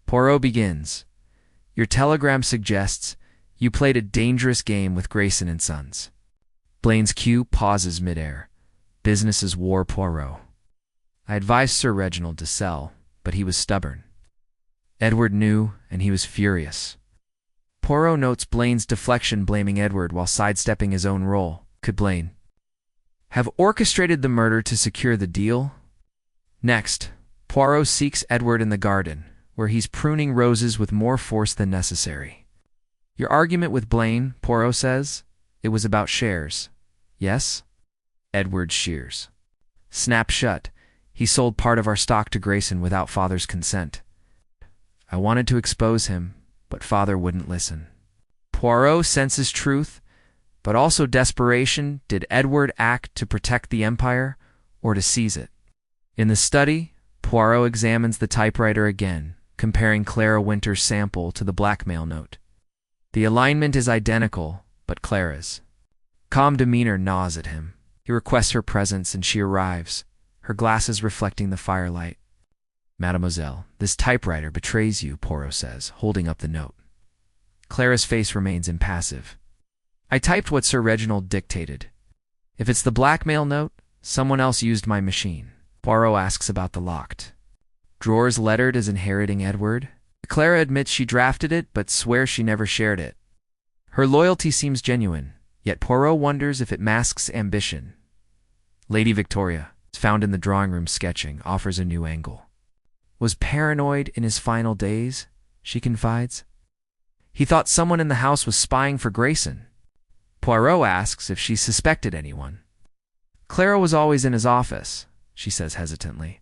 [SPEAKER 1] Poirot begins. Your telegram suggests you played a dangerous game with Grayson and Sons. Blaine's cue pauses midair. Business is war, Poirot. I advised Sir Reginald to sell, but he was stubborn. Edward knew, and he was furious. Poirot notes Blaine's deflection, blaming Edward while sidestepping his own role. Could Blaine have orchestrated the murder to secure the deal? Next, Poirot seeks Edward in the garden, where he's pruning roses with more force than necessary. Your argument with Blaine, Poirot says, it was about shares. Yes? Edward shears. Snap shut. He sold part of our stock to Grayson without father's consent. I wanted to expose him, but father wouldn't listen. Poirot senses truth, but also desperation. Did Edward act to protect the empire, or to seize it? In the study, Poirot examines the typewriter again, comparing Clara Winter's sample to the blackmail note. The alignment is identical, but Clara's calm demeanor gnaws at him. He requests her presence and she arrives, her glasses reflecting the firelight. Mademoiselle, this typewriter betrays you, Poirot says, holding up the note. Clara's face remains impassive. I typed what Sir Reginald dictated. If it's the blackmail note, someone else used my machine. Poirot asks about the locked drawers lettered as inheriting Edward. Clara admits she drafted it, but swears she never shared it. Her loyalty seems genuine, yet Poirot wonders if it masks ambition. Lady Victoria, found in the drawing room sketching, offers a new angle. Was paranoid in his final days, she confides. He thought someone in the house was spying for Grayson. Poirot asks if she suspected anyone. Clara was always in his office, she says hesitantly.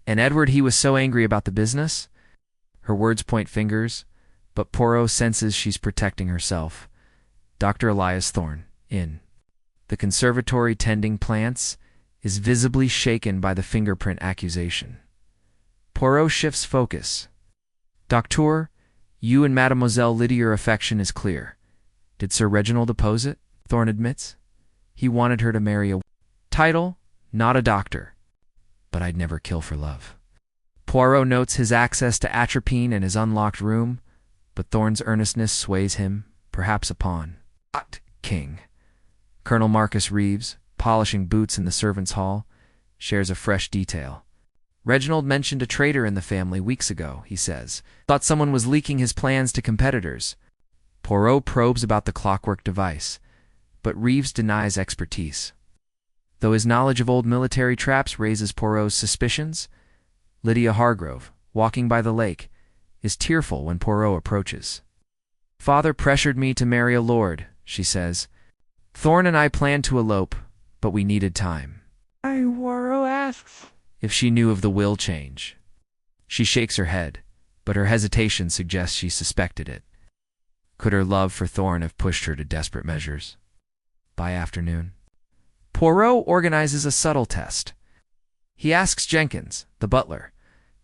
[SPEAKER 1] And Edward, he was so angry about the business? Her words point fingers, but Poirot senses she's protecting herself. Dr. Elias Thorne, in the conservatory tending plants, is visibly shaken by the fingerprint accusation. Poirot shifts focus. Doctor, you and Mademoiselle Lydia's affection is clear. Did Sir Reginald oppose it? Thorne admits. He wanted her to marry a title, not a doctor. but I'd never kill for love. Poirot notes his access to atropine and his unlocked room, but Thorne's earnestness sways him, perhaps upon King. Colonel Marcus Reeves, polishing boots in the servants' hall, shares a fresh detail. Reginald mentioned a traitor in the family weeks ago, he says. Thought someone was leaking his plans to competitors. Poirot probes about the clockwork device, but Reeves denies expertise. Though his knowledge of old military traps raises Poirot's suspicions, Lydia Hargrove, walking by the lake, is tearful when Poirot approaches. Father pressured me to marry a lord, she says. Thorne and I planned to elope, but we needed time.
[SPEAKER 2] Poirot asks
[SPEAKER 1] If she knew of the will change. She shakes her head, but her hesitation suggests she suspected it. Could her love for Thorne have pushed her to desperate measures? By afternoon, Poirot organizes a subtle test. He asks Jenkins, the butler,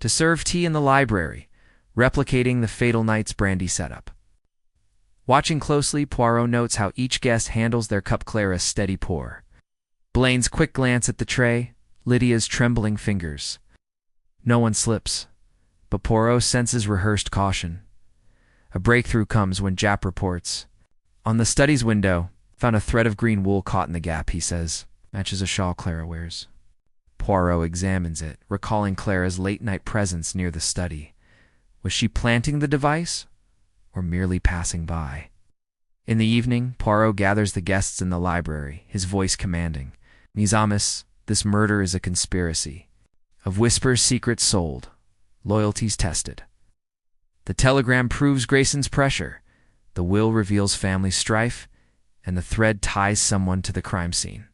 [SPEAKER 1] to serve tea in the library, replicating the fatal night's brandy setup. Watching closely, Poirot notes how each guest handles their cup Clara's steady pour. Blaine's quick glance at the tray, Lydia's trembling fingers. No one slips, but Poirot senses rehearsed caution. A breakthrough comes when Japp reports. On the study's window, found a thread of green wool caught in the gap, he says. Matches a shawl Clara wears. Poirot examines it, recalling Clara's late-night presence near the study. Was she planting the device, or merely passing by? In the evening, Poirot gathers the guests in the library, his voice commanding. Nizamis, this murder is a conspiracy. Of whispers secrets sold, loyalties tested. The telegram proves Grayson's pressure. The will reveals family strife, and the thread ties someone to the crime scene.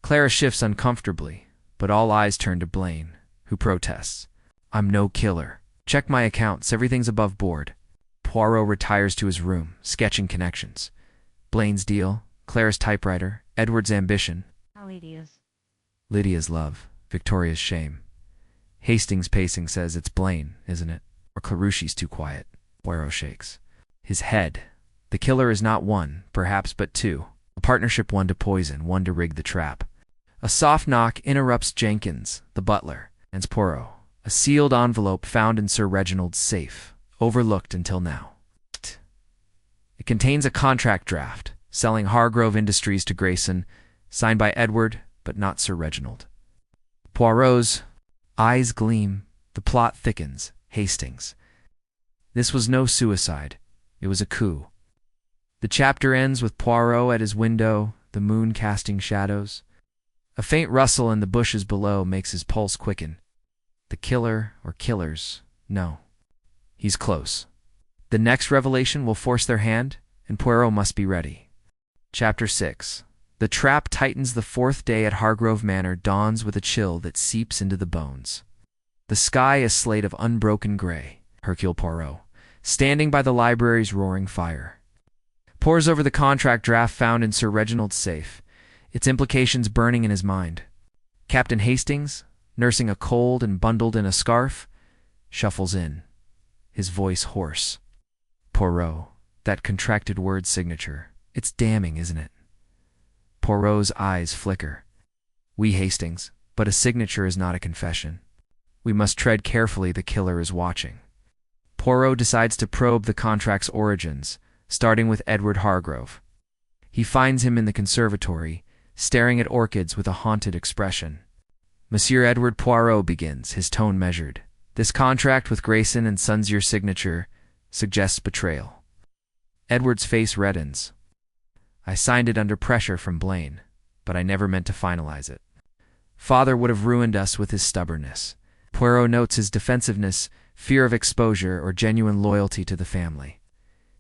[SPEAKER 1] Clara shifts uncomfortably, but all eyes turn to Blaine, who protests. I'm no killer. Check my accounts, everything's above board. Poirot retires to his room, sketching connections. Blaine's deal, Clara's typewriter, Edward's ambition. Lydia's love, Victoria's shame. Hastings pacing says it's Blaine, isn't it? Or Claruschi's too quiet. Poirot shakes his head. The killer is not one, perhaps but two. A partnership, one to poison, one to rig the trap. A soft knock interrupts Jenkins, the butler, and Poirot. A sealed envelope found in Sir Reginald's safe, overlooked until now. It contains a contract draft, selling Hargrove Industries to Grayson, signed by Edward, but not Sir Reginald. Poirot's eyes gleam. The plot thickens. Hastings. This was no suicide. It was a coup. The chapter ends with Poirot at his window, the moon casting shadows. A faint rustle in the bushes below makes his pulse quicken. The killer, or killers, no. He's close. The next revelation will force their hand, and Poirot must be ready. Chapter 6. The trap tightens. The fourth day at Hargrove Manor dawns with a chill that seeps into the bones. The sky a slate of unbroken gray. Hercule Poirot, standing by the library's roaring fire, pores over the contract draft found in Sir Reginald's safe, its implications burning in his mind. Captain Hastings, nursing a cold and bundled in a scarf, shuffles in, his voice hoarse. Poirot, that contracted word signature. It's damning, isn't it? Poirot's eyes flicker. We Hastings, but a signature is not a confession. We must tread carefully, the killer is watching. Poirot decides to probe the contract's origins, starting with Edward Hargrove. He finds him in the conservatory, staring at orchids with a haunted expression. Monsieur Edward Poirot begins, his tone measured. This contract with Grayson and Sons, your signature, suggests betrayal. Edward's face reddens. I signed it under pressure from Blaine, but I never meant to finalize it. Father would have ruined us with his stubbornness. Poirot notes his defensiveness, fear of exposure, or genuine loyalty to the family.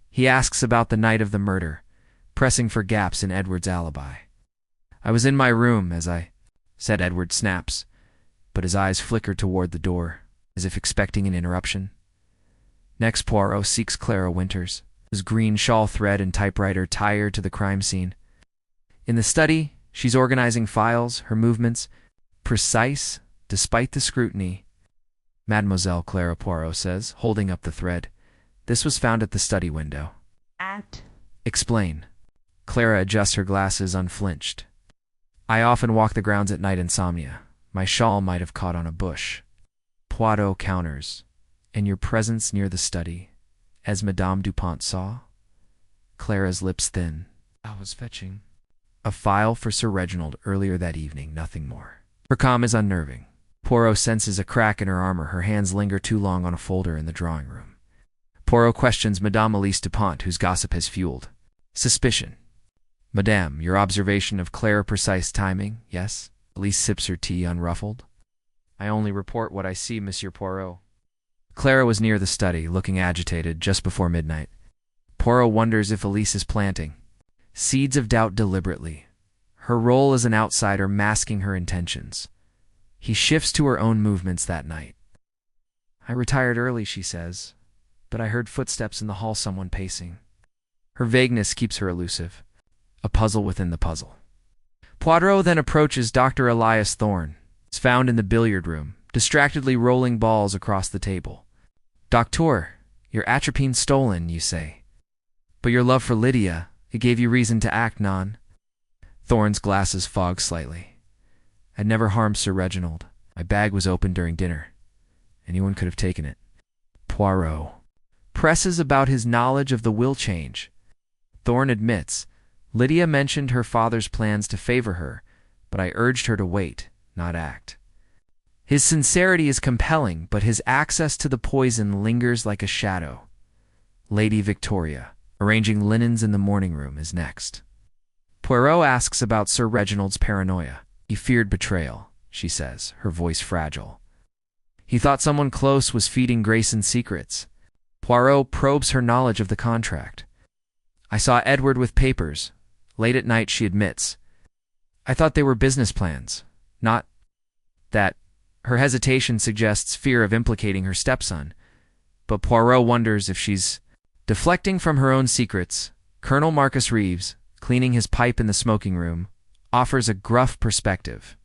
[SPEAKER 1] He asks about the night of the murder, pressing for gaps in Edward's alibi. I was in my room, as I said. Edward snaps, but his eyes flicker toward the door, as if expecting an interruption. Next, Poirot seeks Clara Winters, his green shawl thread and typewriter tied to the crime scene. In the study, she's organizing files, her movements precise despite the scrutiny. Mademoiselle, Clara, Poirot says, holding up the thread. This was found at the study window. Explain. Clara adjusts her glasses unflinched. I often walk the grounds at night, insomnia. My shawl might have caught on a bush. Poirot counters. And your presence near the study, as Madame Dupont saw? Clara's lips thin. I was fetching a file for Sir Reginald earlier that evening, nothing more. Her calm is unnerving. Poirot senses a crack in her armor. Her hands linger too long on a folder in the drawing room. Poirot questions Madame Elise Dupont, whose gossip has fueled suspicion. Madame, your observation of Clara precise timing, yes? Elise sips her tea unruffled. I only report what I see, Monsieur Poirot. Clara was near the study, looking agitated, just before midnight. Poirot wonders if Elise is planting seeds of doubt deliberately, her role as an outsider masking her intentions. He shifts to her own movements that night. I retired early, she says, but I heard footsteps in the hall, someone pacing. Her vagueness keeps her elusive, a puzzle within the puzzle. Poirot then approaches Dr. Elias Thorne. He's found in the billiard room, distractedly rolling balls across the table. Doctor, your atropine stolen, you say. But your love for Lydia, it gave you reason to act, non? Thorne's glasses fog slightly. I'd never harmed Sir Reginald. My bag was open during dinner. Anyone could have taken it. Poirot presses about his knowledge of the will change. Thorne admits, Lydia mentioned her father's plans to favor her, but I urged her to wait, not act. His sincerity is compelling, but his access to the poison lingers like a shadow. Lady Victoria, arranging linens in the morning room, is next. Poirot asks about Sir Reginald's paranoia. He feared betrayal, she says, her voice fragile. He thought someone close was feeding Grayson secrets. Poirot probes her knowledge of the contract. I saw Edward with papers. Late at night, she admits. I thought they were business plans, not that. Her hesitation suggests fear of implicating her stepson, but Poirot wonders if she's deflecting from her own secrets. Colonel Marcus Reeves, cleaning his pipe in the smoking room, offers a gruff perspective.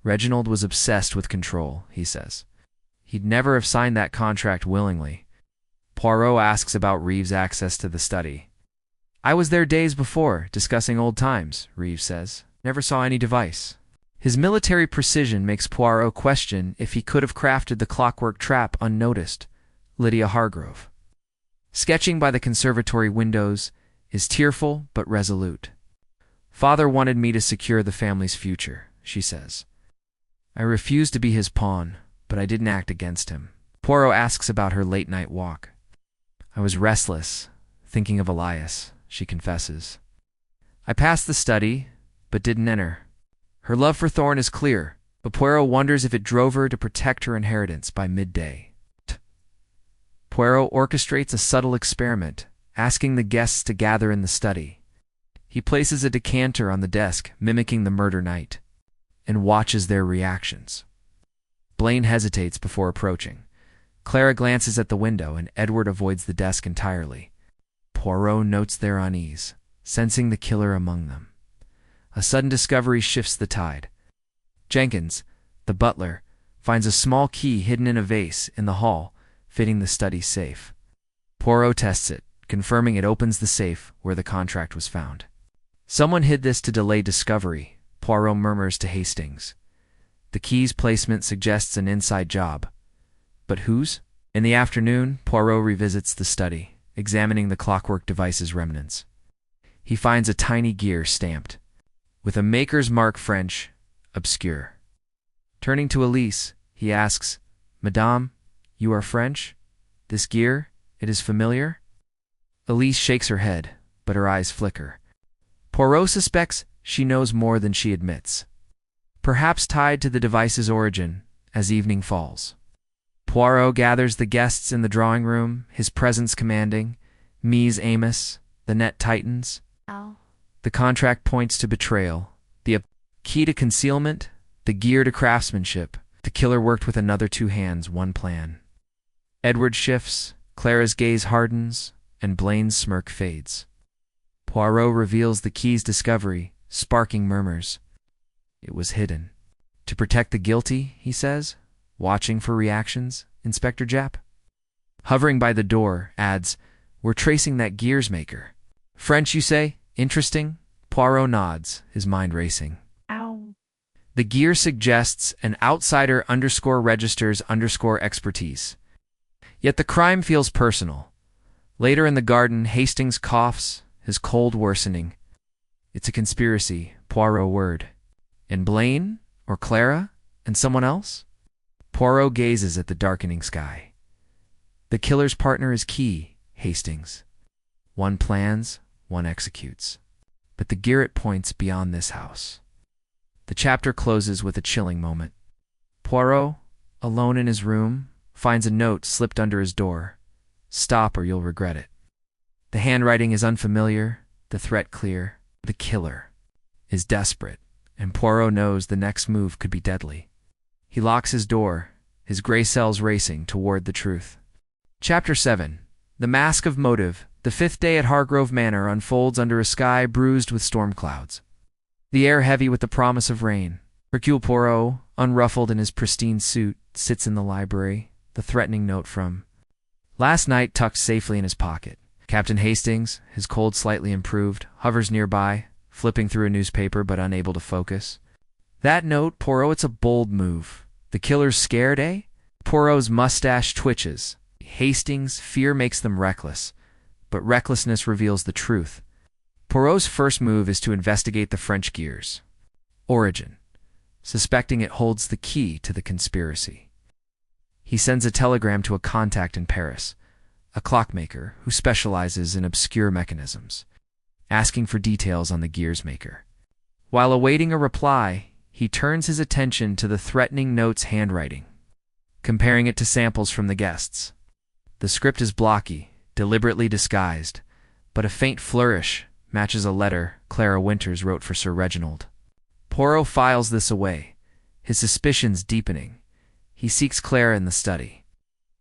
[SPEAKER 1] Reginald was obsessed with control, he says. He'd never have signed that contract willingly. Poirot asks about Reeves' access to the study. I was there days before, discussing old times, Reeves says. Never saw any device. His military precision makes Poirot question if he could have crafted the clockwork trap unnoticed. Lydia Hargrove, sketching by the conservatory windows, is tearful but resolute. Father wanted me to secure the family's future, she says. I refused to be his pawn, but I didn't act against him. Poirot asks about her late-night walk. I was restless, thinking of Elias, she confesses. I passed the study, but didn't enter. Her love for Thorne is clear, but Poirot wonders if it drove her to protect her inheritance by midday. Poirot orchestrates a subtle experiment, asking the guests to gather in the study. He places a decanter on the desk, mimicking the murder night, and watches their reactions. Blaine hesitates before approaching. Clara glances at the window, and Edward avoids the desk entirely. Poirot notes their unease, sensing the killer among them. A sudden discovery shifts the tide. Jenkins, the butler, finds a small key hidden in a vase in the hall, fitting the study safe. Poirot tests it, confirming it opens the safe where the contract was found. Someone hid this to delay discovery, Poirot murmurs to Hastings. The key's placement suggests an inside job. But whose? In the afternoon, Poirot revisits the study, examining the clockwork device's remnants. He finds a tiny gear stamped with a maker's mark, French, obscure. Turning to Elise, he asks, Madame, you are French? This gear, it is familiar? Elise shakes her head, but her eyes flicker. Poirot suspects she knows more than she admits. Perhaps tied to the device's origin, as evening falls. Poirot gathers the guests in the drawing room, his presence commanding. Mies Amos, the net tightens.
[SPEAKER 3] Ow.
[SPEAKER 1] The contract points to betrayal, the key to concealment, the gear to craftsmanship. The killer worked with another two hands, one plan. Edward shifts, Clara's gaze hardens, and Blaine's smirk fades. Poirot reveals the key's discovery, sparking murmurs. It was hidden. To protect the guilty, he says, watching for reactions, Inspector Japp. Hovering by the door, adds, we're tracing that gears maker. French, you say? Interesting? Poirot nods, his mind racing.
[SPEAKER 3] Ow.
[SPEAKER 1] The gear suggests an outsider _registers _expertise. Yet the crime feels personal. Later in the garden, Hastings coughs, his cold worsening. It's a conspiracy, Poirot word. And Blaine? Or Clara? And someone else? Poirot gazes at the darkening sky. The killer's partner is key, Hastings. One plans, one executes. But the Garrett points beyond this house. The chapter closes with a chilling moment. Poirot, alone in his room, finds a note slipped under his door. Stop or you'll regret it. The handwriting is unfamiliar, the threat clear. The killer is desperate, and Poirot knows the next move could be deadly. He locks his door, his gray cells racing toward the truth. Chapter 7. The Mask of Motive. The fifth day at Hargrove Manor unfolds under a sky bruised with storm clouds. The air heavy with the promise of rain. Hercule Poirot, unruffled in his pristine suit, sits in the library, the threatening note from last night tucked safely in his pocket. Captain Hastings, his cold slightly improved, hovers nearby, flipping through a newspaper but unable to focus. That note, Poirot, it's a bold move. The killer's scared, eh? Poirot's mustache twitches. Hastings' fear makes them reckless, but recklessness reveals the truth. Poirot's first move is to investigate the French gears. Origin, suspecting it holds the key to the conspiracy. He sends a telegram to a contact in Paris, a clockmaker who specializes in obscure mechanisms, asking for details on the gears maker. While awaiting a reply, he turns his attention to the threatening note's handwriting, comparing it to samples from the guests. The script is blocky, deliberately disguised, but a faint flourish matches a letter Clara Winters wrote for Sir Reginald. Poirot files this away, his suspicions deepening. He seeks Clara in the study,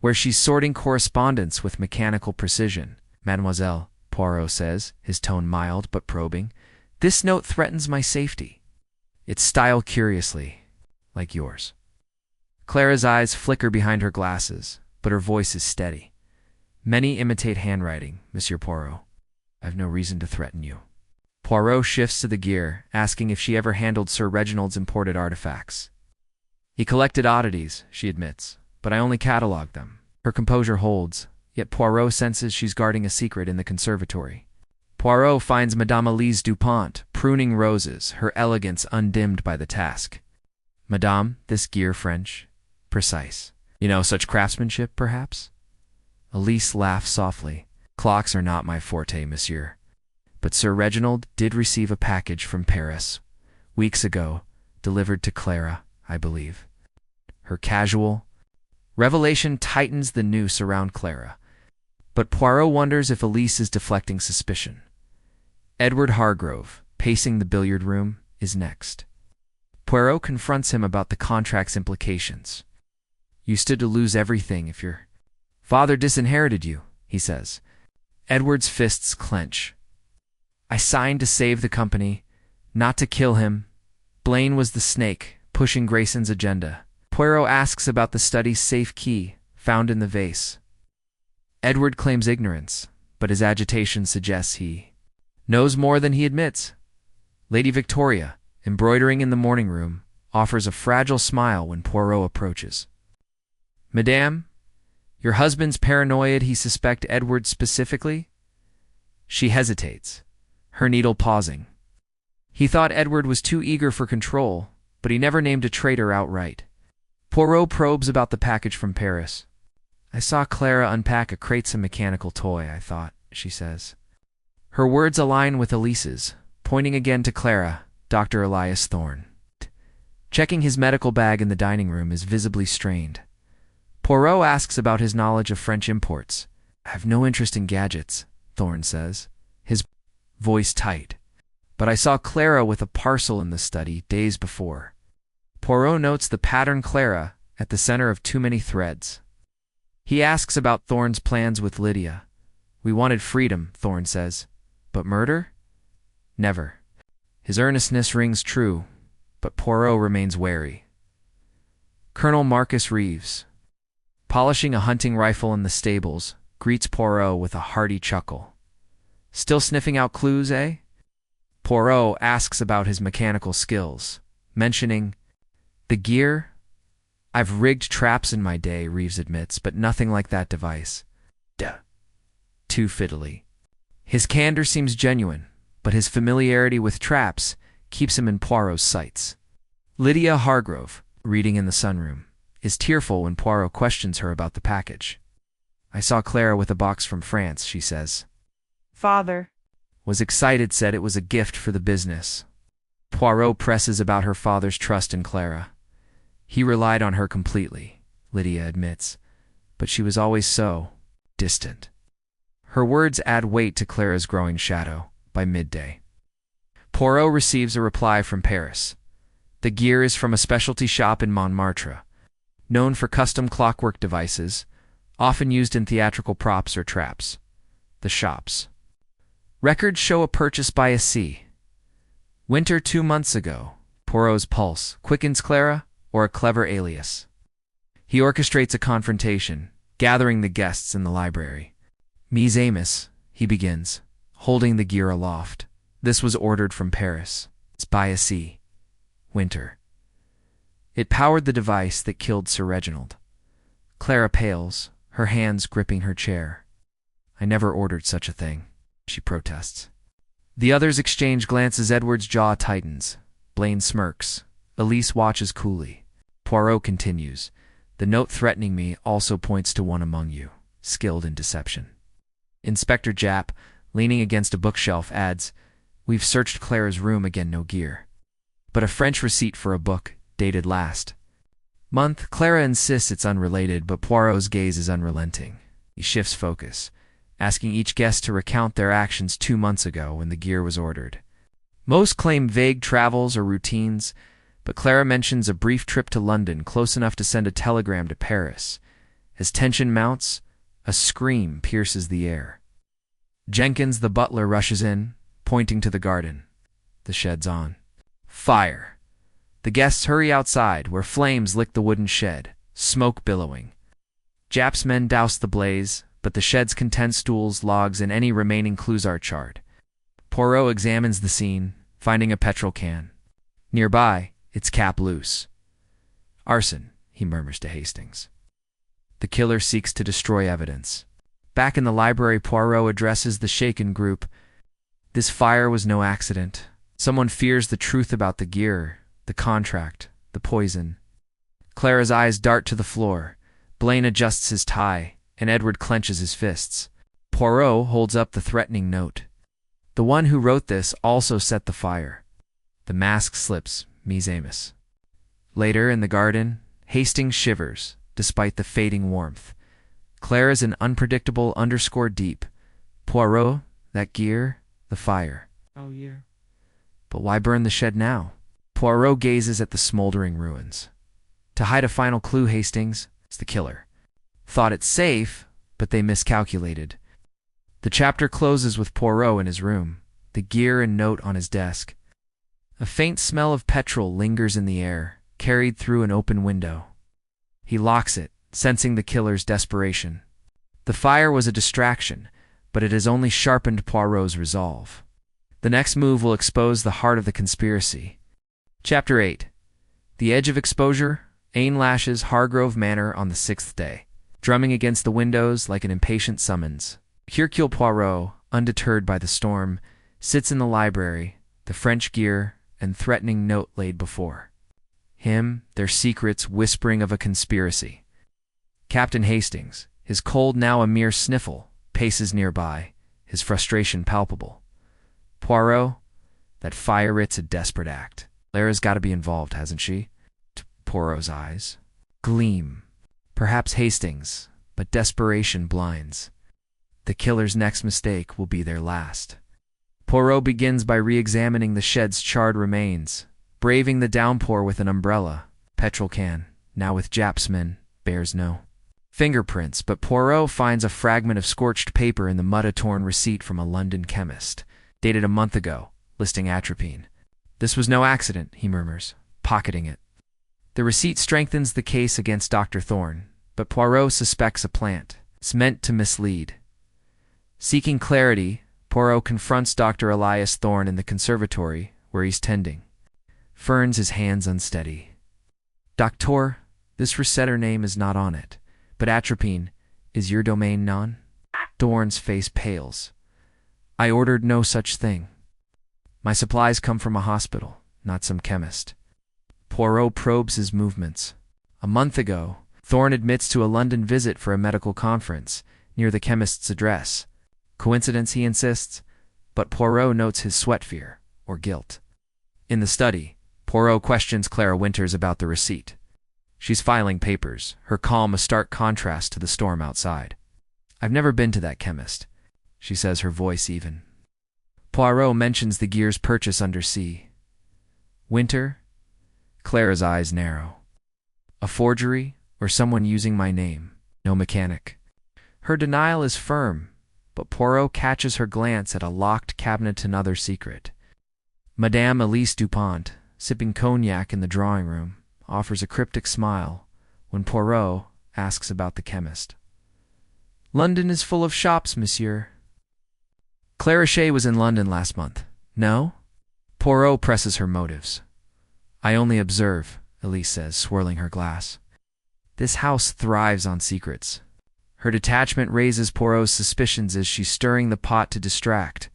[SPEAKER 1] where she's sorting correspondence with mechanical precision. Mademoiselle, Poirot says, his tone mild but probing, this note threatens my safety. Its style curiously, like yours. Clara's eyes flicker behind her glasses, but her voice is steady. Many imitate handwriting, Monsieur Poirot. I've no reason to threaten you. Poirot shifts to the gear, asking if she ever handled Sir Reginald's imported artifacts. He collected oddities, she admits, but I only catalogued them. Her composure holds, yet Poirot senses she's guarding a secret in the conservatory. Poirot finds Madame Elise Dupont pruning roses, her elegance undimmed by the task. Madame, this gear French? Precise. You know, such craftsmanship, perhaps? Elise laughs softly. Clocks are not my forte, monsieur. But Sir Reginald did receive a package from Paris, weeks ago, delivered to Clara, I believe. Her casual revelation tightens the noose around Clara. But Poirot wonders if Elise is deflecting suspicion. Edward Hargrove, pacing the billiard room, is next. Poirot confronts him about the contract's implications. You stood to lose everything if your father disinherited you, he says. Edward's fists clench. I signed to save the company, not to kill him. Blaine was the snake, pushing Grayson's agenda. Poirot asks about the study's safe key, found in the vase. Edward claims ignorance, but his agitation suggests he knows more than he admits. Lady Victoria, embroidering in the morning room, offers a fragile smile when Poirot approaches. Madame, your husband's paranoid, he suspect Edward specifically? She hesitates, her needle pausing. He thought Edward was too eager for control, but he never named a traitor outright. Poirot probes about the package from Paris. I saw Clara unpack a cratesome mechanical toy, I thought, she says. Her words align with Elise's, pointing again to Clara, Dr. Elias Thorne. Checking his medical bag in the dining room is visibly strained. Poirot asks about his knowledge of French imports. I have no interest in gadgets, Thorne says, his voice tight. But I saw Clara with a parcel in the study days before. Poirot notes the pattern Clara at the center of too many threads. He asks about Thorne's plans with Lydia. We wanted freedom, Thorne says. But murder? Never. His earnestness rings true, but Poirot remains wary. Colonel Marcus Reeves, polishing a hunting rifle in the stables, greets Poirot with a hearty chuckle. Still sniffing out clues, eh? Poirot asks about his mechanical skills, mentioning The gear? I've rigged traps in my day, Reeves admits, but nothing like that device. Duh. Too fiddly. His candor seems genuine, but his familiarity with traps keeps him in Poirot's sights. Lydia Hargrove, reading in the sunroom, is tearful when Poirot questions her about the package. I saw Clara with a box from France, she says.
[SPEAKER 2] Father
[SPEAKER 1] Was excited, said it was a gift for the business. Poirot presses about her father's trust in Clara. He relied on her completely, Lydia admits, but she was always so distant. Her words add weight to Clara's growing shadow by midday. Poirot receives a reply from Paris. The gear is from a specialty shop in Montmartre, known for custom clockwork devices, often used in theatrical props or traps. The shops. Records show a purchase by a C. Winter 2 months ago. Poirot's pulse quickens. Clara, or a clever alias. He orchestrates a confrontation, gathering the guests in the library. Mies Amos, he begins, holding the gear aloft. This was ordered from Paris. It's by a C. Winter. It powered the device that killed Sir Reginald. Clara pales, her hands gripping her chair. I never ordered such a thing, she protests. The others exchange glances. Edward's jaw tightens. Blaine smirks. Elise watches coolly. Poirot continues. The note threatening me also points to one among you, skilled in deception. Inspector Japp, leaning against a bookshelf, adds, We've searched Clara's room again, no gear. But a French receipt for a book, dated last month. Clara insists it's unrelated, but Poirot's gaze is unrelenting. He shifts focus, asking each guest to recount their actions 2 months ago when the gear was ordered. Most claim vague travels or routines, but Clara mentions a brief trip to London close enough to send a telegram to Paris. As tension mounts, a scream pierces the air. Jenkins, the butler, rushes in, pointing to the garden. The shed's on. Fire. The guests hurry outside, where flames lick the wooden shed, smoke billowing. Japp's men douse the blaze, but the shed's content stools, logs, and any remaining clues are charred. Poirot examines the scene, finding a petrol can. Nearby, its cap loose. Arson, he murmurs to Hastings. The killer seeks to destroy evidence. Back in the library, Poirot addresses the shaken group. This fire was no accident. Someone fears the truth about the gear, the contract, the poison. Clara's eyes dart to the floor. Blaine adjusts his tie, and Edward clenches his fists. Poirot holds up the threatening note. The one who wrote this also set the fire. The mask slips, Mies Amos. Later, in the garden, Hastings shivers, despite the fading warmth. Clara's an unpredictable _deep. Poirot, that gear, the fire.
[SPEAKER 2] Oh, yeah.
[SPEAKER 1] But why burn the shed now? Poirot gazes at the smoldering ruins. To hide a final clue, Hastings, it's the killer. Thought it safe, but they miscalculated. The chapter closes with Poirot in his room, the gear and note on his desk. A faint smell of petrol lingers in the air, carried through an open window. He locks it, sensing the killer's desperation. The fire was a distraction, but it has only sharpened Poirot's resolve. The next move will expose the heart of the conspiracy. Chapter 8. The edge of exposure. Ain lashes Hargrove Manor on the 6th day, drumming against the windows like an impatient summons. Hercule Poirot, undeterred by the storm, sits in the library, the French gear and threatening note laid before him, their secrets whispering of a conspiracy. Captain Hastings, his cold now a mere sniffle, paces nearby, his frustration palpable. Poirot, that fire, it's a desperate act. Clara's got to be involved, hasn't she? Poirot's eyes gleam. Perhaps Hastings, but desperation blinds. The killer's next mistake will be their last. Poirot begins by re-examining the shed's charred remains, braving the downpour with an umbrella. Petrol can, now with Japp's men, bears no fingerprints, but Poirot finds a fragment of scorched paper in the mud-torn receipt from a London chemist, dated a month ago, listing atropine. This was no accident, he murmurs, pocketing it. The receipt strengthens the case against Dr. Thorne, but Poirot suspects a plant. It's meant to mislead. Seeking clarity, Poirot confronts Dr. Elias Thorne in the conservatory, where he's tending ferns, his hands unsteady. Doctor, this receitter name is not on it, but atropine, is your domain none? Dorn's face pales. I ordered no such thing. My supplies come from a hospital, not some chemist. Poirot probes his movements. A month ago, Thorne admits to a London visit for a medical conference, near the chemist's address. Coincidence, he insists, but Poirot notes his sweat fear, or guilt. In the study, Poirot questions Clara Winters about the receipt. She's filing papers, her calm a stark contrast to the storm outside. I've never been to that chemist, she says, her voice even. Poirot mentions the gear's purchase undersea. Winter? Clara's eyes narrow. A forgery, or someone using my name? No mechanic. Her denial is firm, but Poirot catches her glance at a locked cabinet, another secret. Madame Elise Dupont, sipping cognac in the drawing room, offers a cryptic smile when Poirot asks about the chemist. London is full of shops, monsieur. Clara Shea was in London last month. No? Poirot presses her motives. I only observe, Elise says, swirling her glass. This house thrives on secrets. Her detachment raises Poirot's suspicions as she's stirring the pot to distract.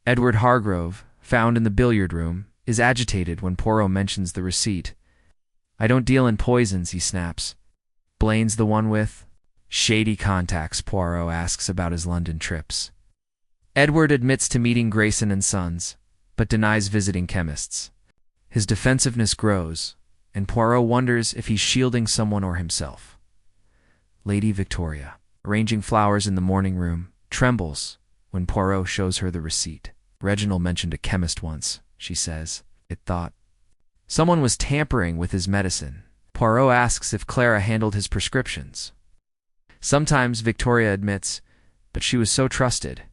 [SPEAKER 1] Edward Hargrove, found in the billiard room, is agitated when Poirot mentions the receipt. I don't deal in poisons, he snaps. Blaine's the one with shady contacts. Poirot asks about his London trips. Edward admits to meeting Grayson and Sons, but denies visiting chemists. His defensiveness grows, and Poirot wonders if he's shielding someone or himself. Lady Victoria, arranging flowers in the morning room, trembles when Poirot shows her the receipt. Reginald mentioned a chemist once, she says. It thought. Someone was tampering with his medicine. Poirot asks if Clara handled his prescriptions. Sometimes, Victoria admits, but she was so trusted.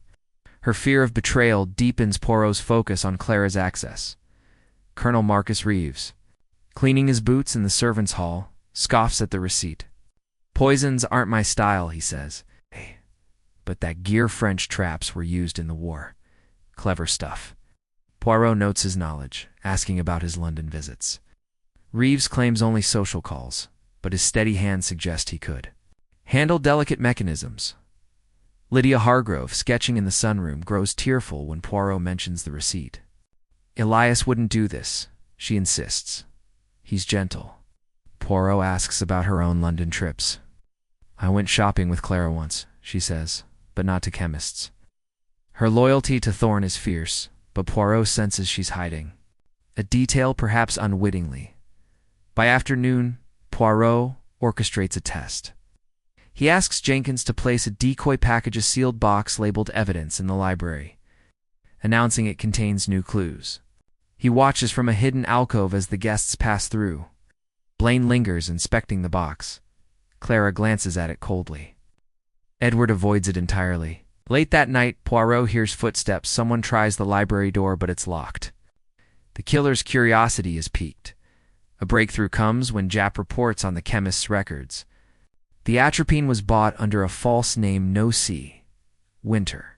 [SPEAKER 1] Her fear of betrayal deepens Poirot's focus on Clara's access. Colonel Marcus Reeves, cleaning his boots in the servants' hall, scoffs at the receipt. Poisons aren't my style, he says. Hey, but that gear French traps were used in the war. Clever stuff. Poirot notes his knowledge, asking about his London visits. Reeves claims only social calls, but his steady hand suggests he could handle delicate mechanisms. Lydia Hargrove, sketching in the sunroom, grows tearful when Poirot mentions the receipt. Elias wouldn't do this, she insists. He's gentle. Poirot asks about her own London trips. I went shopping with Clara once, she says, but not to chemists. Her loyalty to Thorne is fierce, but Poirot senses she's hiding. A detail, perhaps unwittingly. By afternoon, Poirot orchestrates a test. He asks Jenkins to place a decoy package, a sealed box labeled evidence, in the library, announcing it contains new clues. He watches from a hidden alcove as the guests pass through. Blaine lingers, inspecting the box. Clara glances at it coldly. Edward avoids it entirely. Late that night, Poirot hears footsteps. Someone tries the library door, but it's locked. The killer's curiosity is piqued. A breakthrough comes when Japp reports on the chemist's records. The atropine was bought under a false name, No C. Winter.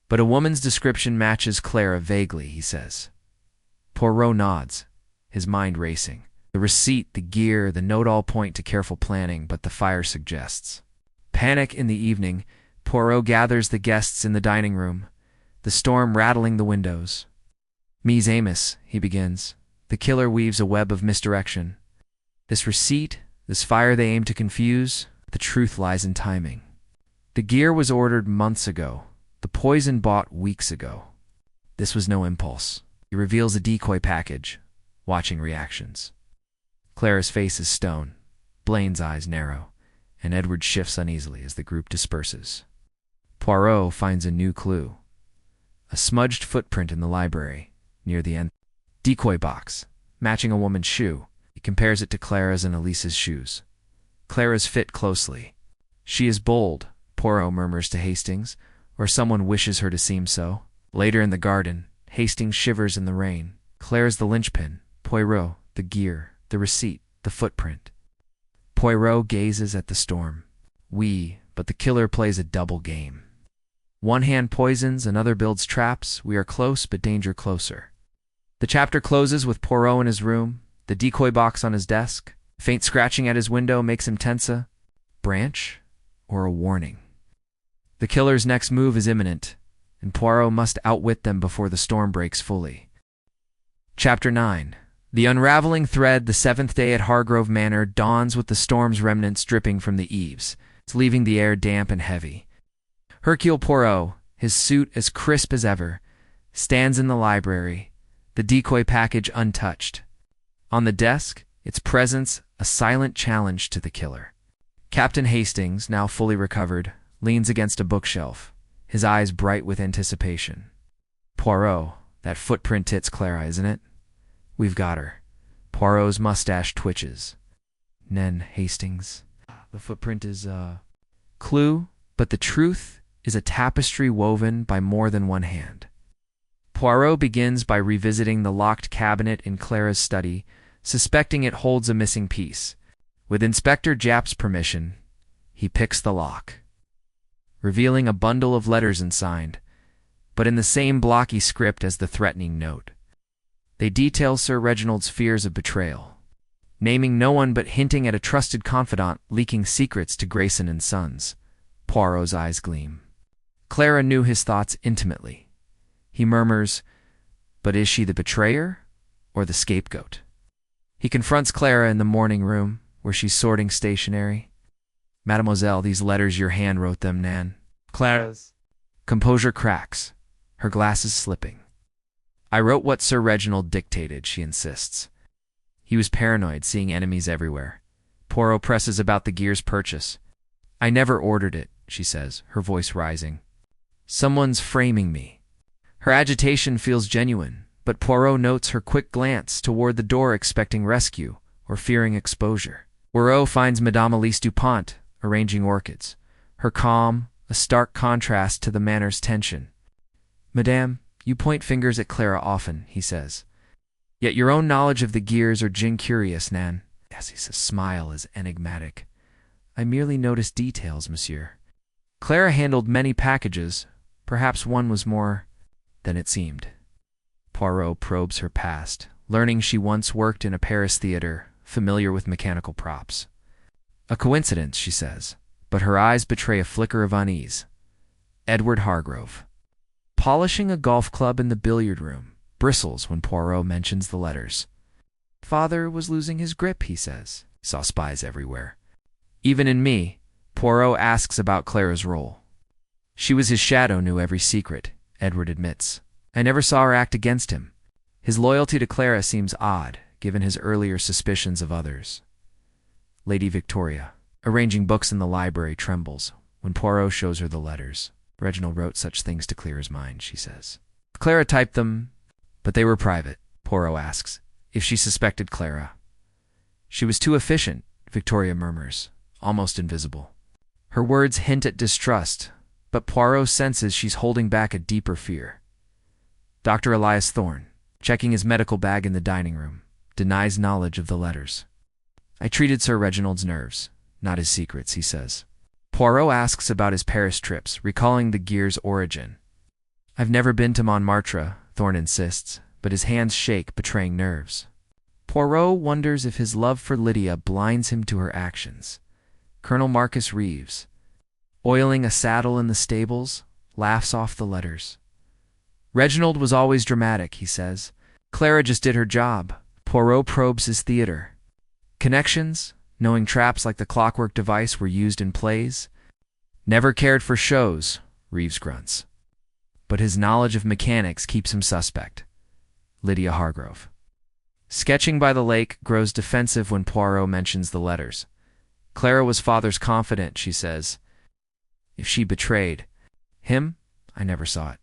[SPEAKER 1] But a woman's description matches Clara vaguely, he says. Poirot nods, his mind racing. The receipt, the gear, the note all point to careful planning, but the fire suggests panic. In the evening, Poirot gathers the guests in the dining room, the storm rattling the windows. Mies Amos, he begins. The killer weaves a web of misdirection. This receipt, this fire they aim to confuse, the truth lies in timing. The gear was ordered months ago, the poison bought weeks ago. This was no impulse. He reveals a decoy package, watching reactions. Clara's face is stone, Blaine's eyes narrow, and Edward shifts uneasily as the group disperses. Poirot finds a new clue. A smudged footprint in the library, near the end. Decoy box, matching a woman's shoe. He compares it to Clara's and Elise's shoes. Clara's fit closely. She is bold, Poirot murmurs to Hastings, or someone wishes her to seem so. Later in the garden, Hastings shivers in the rain. Clara's the linchpin, Poirot, the gear, the receipt, the footprint. Poirot gazes at the storm. But the killer plays a double game. One hand poisons, another builds traps. We are close, but danger closer. The chapter closes with Poirot in his room, The decoy box on his desk, faint scratching at his window makes him tense. A branch or a warning? The killer's next move is imminent, and Poirot must outwit them before the storm breaks fully. Chapter 9. The unraveling thread. The seventh day at Hargrove Manor dawns with the storm's remnants dripping from the eaves, leaving the air damp and heavy. Hercule Poirot, his suit as crisp as ever, stands in the library, the decoy package untouched. On the desk, its presence a silent challenge to the killer. Captain Hastings, now fully recovered, leans against a bookshelf, his eyes bright with anticipation. Poirot, that footprint hits Clara, isn't it? We've got her. Poirot's mustache twitches. Nen Hastings. The footprint is clue, but the truth is a tapestry woven by more than one hand. Poirot begins by revisiting the locked cabinet in Clara's study, suspecting it holds a missing piece. With Inspector Japp's permission, he picks the lock, revealing a bundle of letters unsigned, but in the same blocky script as the threatening note. They detail Sir Reginald's fears of betrayal, naming no one but hinting at a trusted confidant leaking secrets to Grayson and Sons. Poirot's eyes gleam. Clara knew his thoughts intimately. He murmurs, "But is she the betrayer or the scapegoat?" He confronts Clara in the morning room, where she's sorting stationery. "Mademoiselle, these letters, your hand wrote them, Nan." Clara's composure cracks, her glasses slipping. "I wrote what Sir Reginald dictated," she insists. He was paranoid, seeing enemies everywhere. Poirot presses about the gear's purchase. "I never ordered it," she says, her voice rising. "Someone's framing me." Her agitation feels genuine, but Poirot notes her quick glance toward the door, expecting rescue or fearing exposure. Poirot finds Madame Elise Dupont arranging orchids, her calm a stark contrast to the manor's tension. "Madame, you point fingers at Clara often," he says. "Yet your own knowledge of the gears are gin-curious, Nan." Yes, his smile is enigmatic. "I merely noticed details, monsieur." Clara handled many packages. Perhaps one was more than it seemed. Poirot probes her past, learning she once worked in a Paris theater, familiar with mechanical props. "A coincidence," she says, but her eyes betray a flicker of unease. Edward Hargrove, polishing a golf club in the billiard room, bristles when Poirot mentions the letters. "Father was losing his grip," he says. He saw spies everywhere. "Even in me." Poirot asks about Clara's role. "She was his shadow, knew every secret," Edward admits. "I never saw her act against him." His loyalty to Clara seems odd, given his earlier suspicions of others. Lady Victoria, arranging books in the library, trembles when Poirot shows her the letters. "Reginald wrote such things to clear his mind," she says. "Clara typed them, but they were private." Poirot asks if she suspected Clara. "She was too efficient," Victoria murmurs, almost invisible. Her words hint at distrust, but Poirot senses she's holding back a deeper fear. Dr. Elias Thorne, checking his medical bag in the dining room, denies knowledge of the letters. "I treated Sir Reginald's nerves, not his secrets," he says. Poirot asks about his Paris trips, recalling the gear's origin. "I've never been to Montmartre," Thorne insists, but his hands shake, betraying nerves. Poirot wonders if his love for Lydia blinds him to her actions. Colonel Marcus Reeves, oiling a saddle in the stables, laughs off the letters. "Reginald was always dramatic," he says. "Clara just did her job." Poirot probes his theater. Connections, knowing traps like the clockwork device were used in plays. "Never cared for shows," Reeves grunts. But his knowledge of mechanics keeps him suspect. Lydia Hargrove, sketching by the lake, grows defensive when Poirot mentions the letters. "Clara was father's confidant," she says. "If she betrayed him, I never saw it."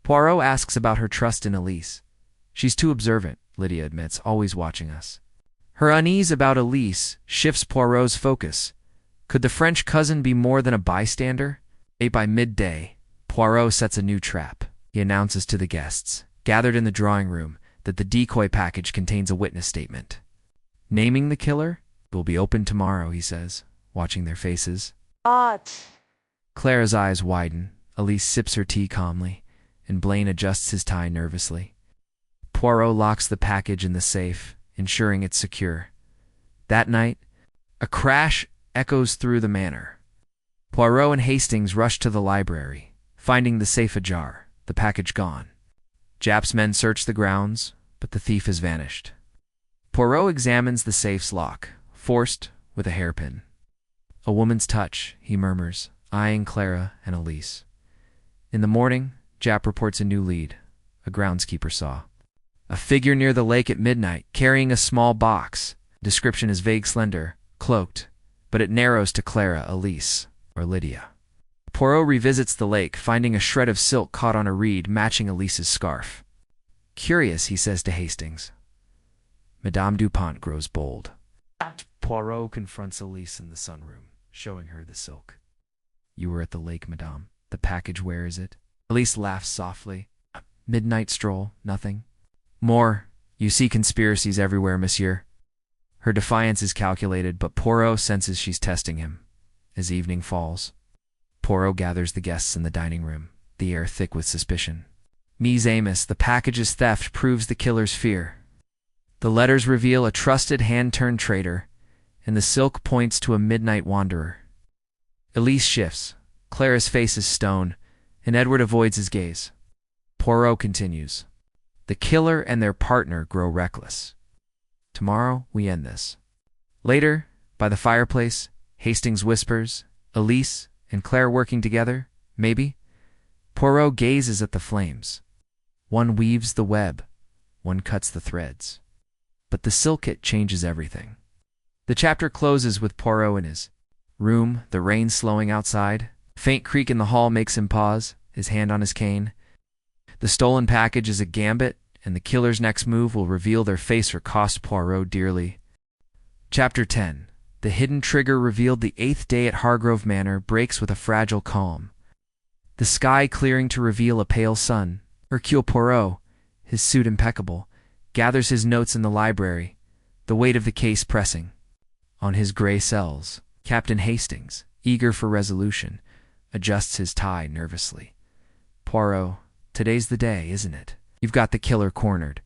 [SPEAKER 1] Poirot asks about her trust in Elise. "She's too observant," Lydia admits, "always watching us." Her unease about Elise shifts Poirot's focus. Could the French cousin be more than a bystander? By midday, Poirot sets a new trap. He announces to the guests, gathered in the drawing room, that the decoy package contains a witness statement. Naming the killer will be opened tomorrow, he says, watching their faces. Clara's eyes widen. Elise sips her tea calmly, and Blaine adjusts his tie nervously. Poirot locks the package in the safe, ensuring it's secure. That night, a crash echoes through the manor. Poirot and Hastings rush to the library, finding the safe ajar, the package gone. Japp's men search the grounds, but the thief has vanished. Poirot examines the safe's lock, forced with a hairpin. A woman's touch, he murmurs, eyeing Clara and Elise. In the morning, Japp reports a new lead. A groundskeeper saw a figure near the lake at midnight, carrying a small box. Description is vague, slender, cloaked, but it narrows to Clara, Elise, or Lydia. Poirot revisits the lake, finding a shred of silk caught on a reed matching Elise's scarf. Curious, he says to Hastings. Madame Dupont grows bold. Poirot confronts Elise in the sunroom, showing her the silk. You were at the lake, madame. The package, where is it? Elise laughs softly. Midnight stroll, nothing. More, you see conspiracies everywhere, monsieur. Her defiance is calculated, but Poirot senses she's testing him. As evening falls, Poirot gathers the guests in the dining room, the air thick with suspicion. Mies Amos, the package's theft proves the killer's fear. The letters reveal a trusted hand-turned traitor, and the silk points to a midnight wanderer. Elise shifts. Clara's face is stone, and Edward avoids his gaze. Poirot continues. The killer and their partner grow reckless. Tomorrow, we end this. Later, by the fireplace, Hastings whispers, Elise and Claire working together, maybe? Poirot gazes at the flames. One weaves the web, one cuts the threads. But the silk kit changes everything. The chapter closes with Poirot in his room, the rain slowing outside. Faint creak in the hall makes him pause, his hand on his cane. The stolen package is a gambit, and the killer's next move will reveal their face or cost Poirot dearly. Chapter 10. The hidden trigger revealed. The 8th day at Hargrove Manor breaks with a fragile calm. The sky clearing to reveal a pale sun. Hercule Poirot, his suit impeccable, gathers his notes in the library, the weight of the case pressing on his gray cells. Captain Hastings, eager for resolution, adjusts his tie nervously. Poirot, today's the day, isn't it? You've got the killer cornered.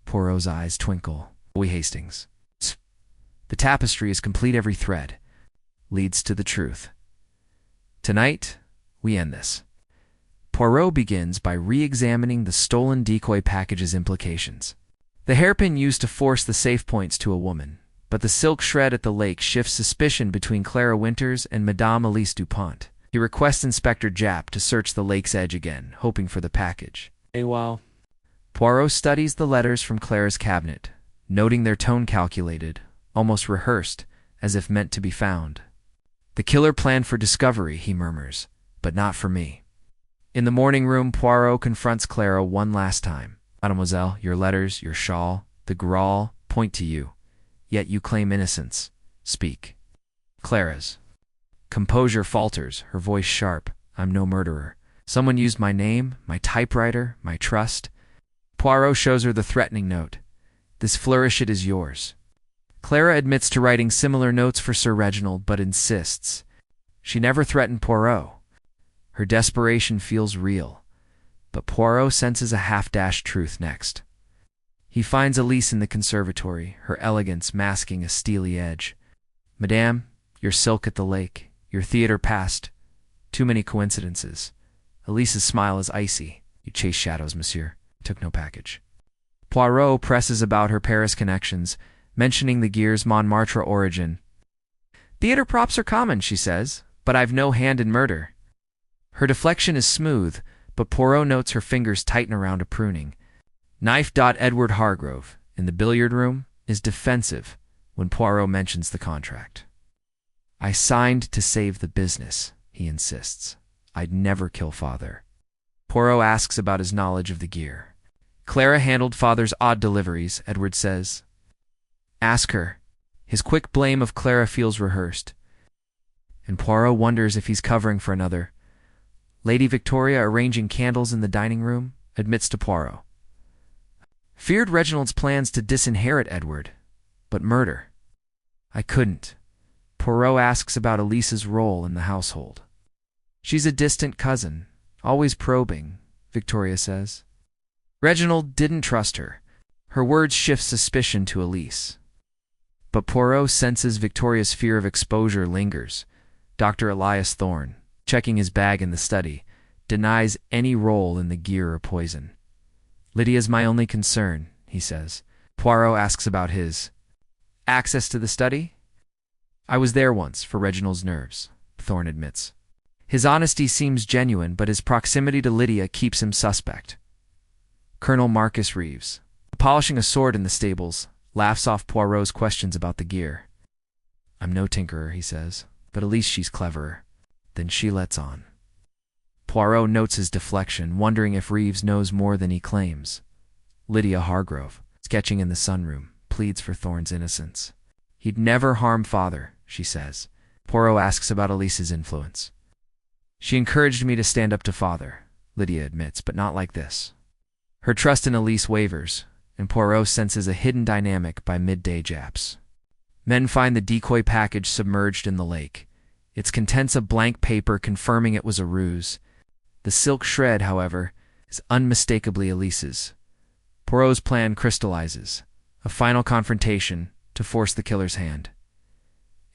[SPEAKER 1] Poirot's eyes twinkle. We Hastings. The tapestry is complete, every thread leads to the truth. Tonight, we end this. Poirot begins by re-examining the stolen decoy package's implications. The hairpin used to force the safe points to a woman, but the silk shred at the lake shifts suspicion between Clara Winters and Madame Elise Dupont. He requests Inspector Japp to search the lake's edge again, hoping for the package.
[SPEAKER 2] Meanwhile,
[SPEAKER 1] Poirot studies the letters from Clara's cabinet, noting their tone calculated, almost rehearsed, as if meant to be found. The killer planned for discovery, he murmurs, but not for me. In the morning room, Poirot confronts Clara one last time. Mademoiselle, your letters, your shawl, the Graal point to you. Yet you claim innocence. Speak. Clara's composure falters, her voice sharp. I'm no murderer. Someone used my name, my typewriter, my trust. Poirot shows her the threatening note. This flourish, it is yours. Clara admits to writing similar notes for Sir Reginald, but insists. She never threatened Poirot. Her desperation feels real, but Poirot senses a half-dashed truth next. He finds Elise in the conservatory, her elegance masking a steely edge. Madame, your silk at the lake, your theater past. Too many coincidences. Elise's smile is icy. You chase shadows, monsieur. Took no package. Poirot presses about her Paris connections, mentioning the Gears Montmartre origin. Theater props are common, she says, but I've no hand in murder. Her deflection is smooth, but Poirot notes her fingers tighten around a pruning. Knife. Edward Hargrove, in the billiard room, is defensive when Poirot mentions the contract. I signed to save the business, he insists. I'd never kill father. Poirot asks about his knowledge of the gear. Clara handled father's odd deliveries, Edward says. Ask her. His quick blame of Clara feels rehearsed. And Poirot wonders if he's covering for another. Lady Victoria, arranging candles in the dining room, admits to Poirot. Feared Reginald's plans to disinherit Edward, but murder. I couldn't. Poirot asks about Elise's role in the household. She's a distant cousin, always probing, Victoria says. Reginald didn't trust her. Her words shift suspicion to Elise. But Poirot senses Victoria's fear of exposure lingers. Dr. Elias Thorne, checking his bag in the study, denies any role in the gear or poison. "Lydia's my only concern," he says. Poirot asks about his access to the study. "I was there once for Reginald's nerves," Thorne admits. His honesty seems genuine, but his proximity to Lydia keeps him suspect. Colonel Marcus Reeves, polishing a sword in the stables, laughs off Poirot's questions about the gear. "I'm no tinkerer," he says, "but at least she's cleverer." Then she lets on. Poirot notes his deflection, wondering if Reeves knows more than he claims. Lydia Hargrove, sketching in the sunroom, pleads for Thorne's innocence. "He'd never harm father," she says. Poirot asks about Elise's influence. "She encouraged me to stand up to father," Lydia admits, "but not like this." Her trust in Elise wavers, and Poirot senses a hidden dynamic by midday Japs. Men find the decoy package submerged in the lake. Its contents a blank paper confirming it was a ruse. The silk shred, however, is unmistakably Elise's. Poirot's plan crystallizes, a final confrontation to force the killer's hand.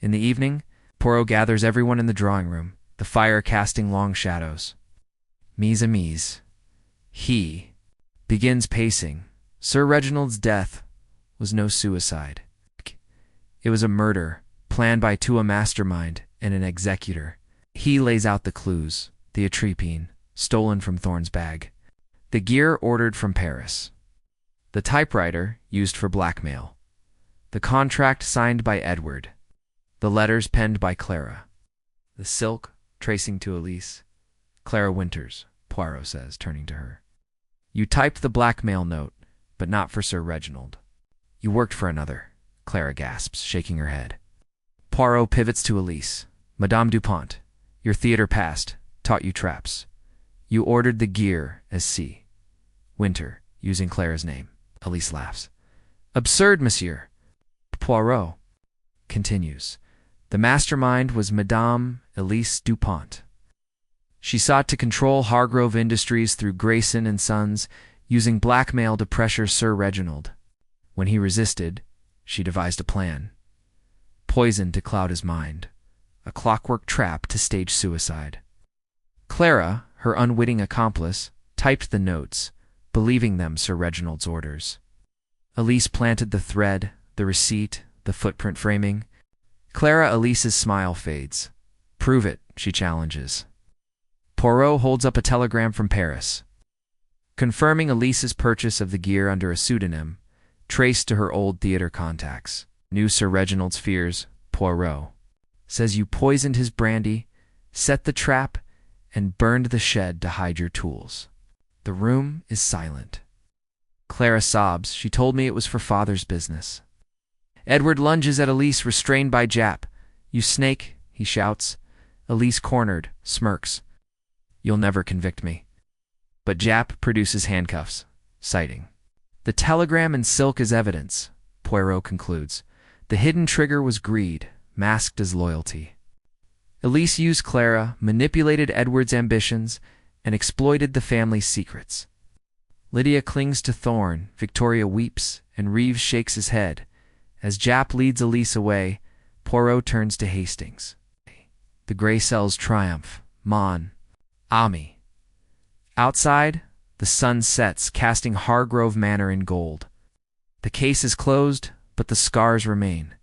[SPEAKER 1] In the evening, Poirot gathers everyone in the drawing room, the fire casting long shadows. Mise. He begins pacing. Sir Reginald's death was no suicide. It was a murder, planned by a mastermind and an executor. He lays out the clues, the atropine, stolen from Thorne's bag, the gear ordered from Paris, the typewriter used for blackmail, the contract signed by Edward, the letters penned by Clara, the silk tracing to Elise. "Clara Winters," Poirot says, turning to her. "You typed the blackmail note, but not for Sir Reginald. You worked for another," Clara gasps, shaking her head. Poirot pivots to Elise. "Madame Dupont, your theater past taught you traps. You ordered the gear as C. Winter, using Clara's name." Elise laughs. "Absurd, monsieur." Poirot continues. "The mastermind was Madame Elise Dupont. She sought to control Hargrove Industries through Grayson and Sons, using blackmail to pressure Sir Reginald. When he resisted, she devised a plan. Poison to cloud his mind. A clockwork trap to stage suicide. Clara, her unwitting accomplice, typed the notes, believing them Sir Reginald's orders. Elise planted the thread, the receipt, the footprint framing. Elise's smile fades. "Prove it," she challenges. Poirot holds up a telegram from Paris, confirming Elise's purchase of the gear under a pseudonym, traced to her old theater contacts. Knew Sir Reginald's fears, Poirot says you poisoned his brandy, set the trap, and burned the shed to hide your tools. The room is silent. Clara sobs. "She told me it was for father's business." Edward lunges at Elise, restrained by Jap. "You snake," he shouts. Elise, cornered, smirks. "You'll never convict me." But Jap produces handcuffs, citing. "The telegram and silk as evidence," Poirot concludes. "The hidden trigger was greed, masked as loyalty." Elise used Clara, manipulated Edward's ambitions, and exploited the family's secrets. Lydia clings to Thorne, Victoria weeps, and Reeves shakes his head. As Jap leads Elise away, Poirot turns to Hastings. The gray cells triumph. Ami. Outside, the sun sets, casting Hargrove Manor in gold. The case is closed, but the scars remain.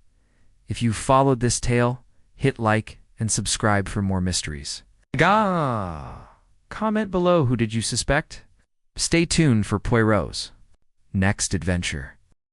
[SPEAKER 1] If you've followed this tale, hit like and subscribe for more mysteries. Comment below, who did you suspect? Stay tuned for Poirot's next adventure.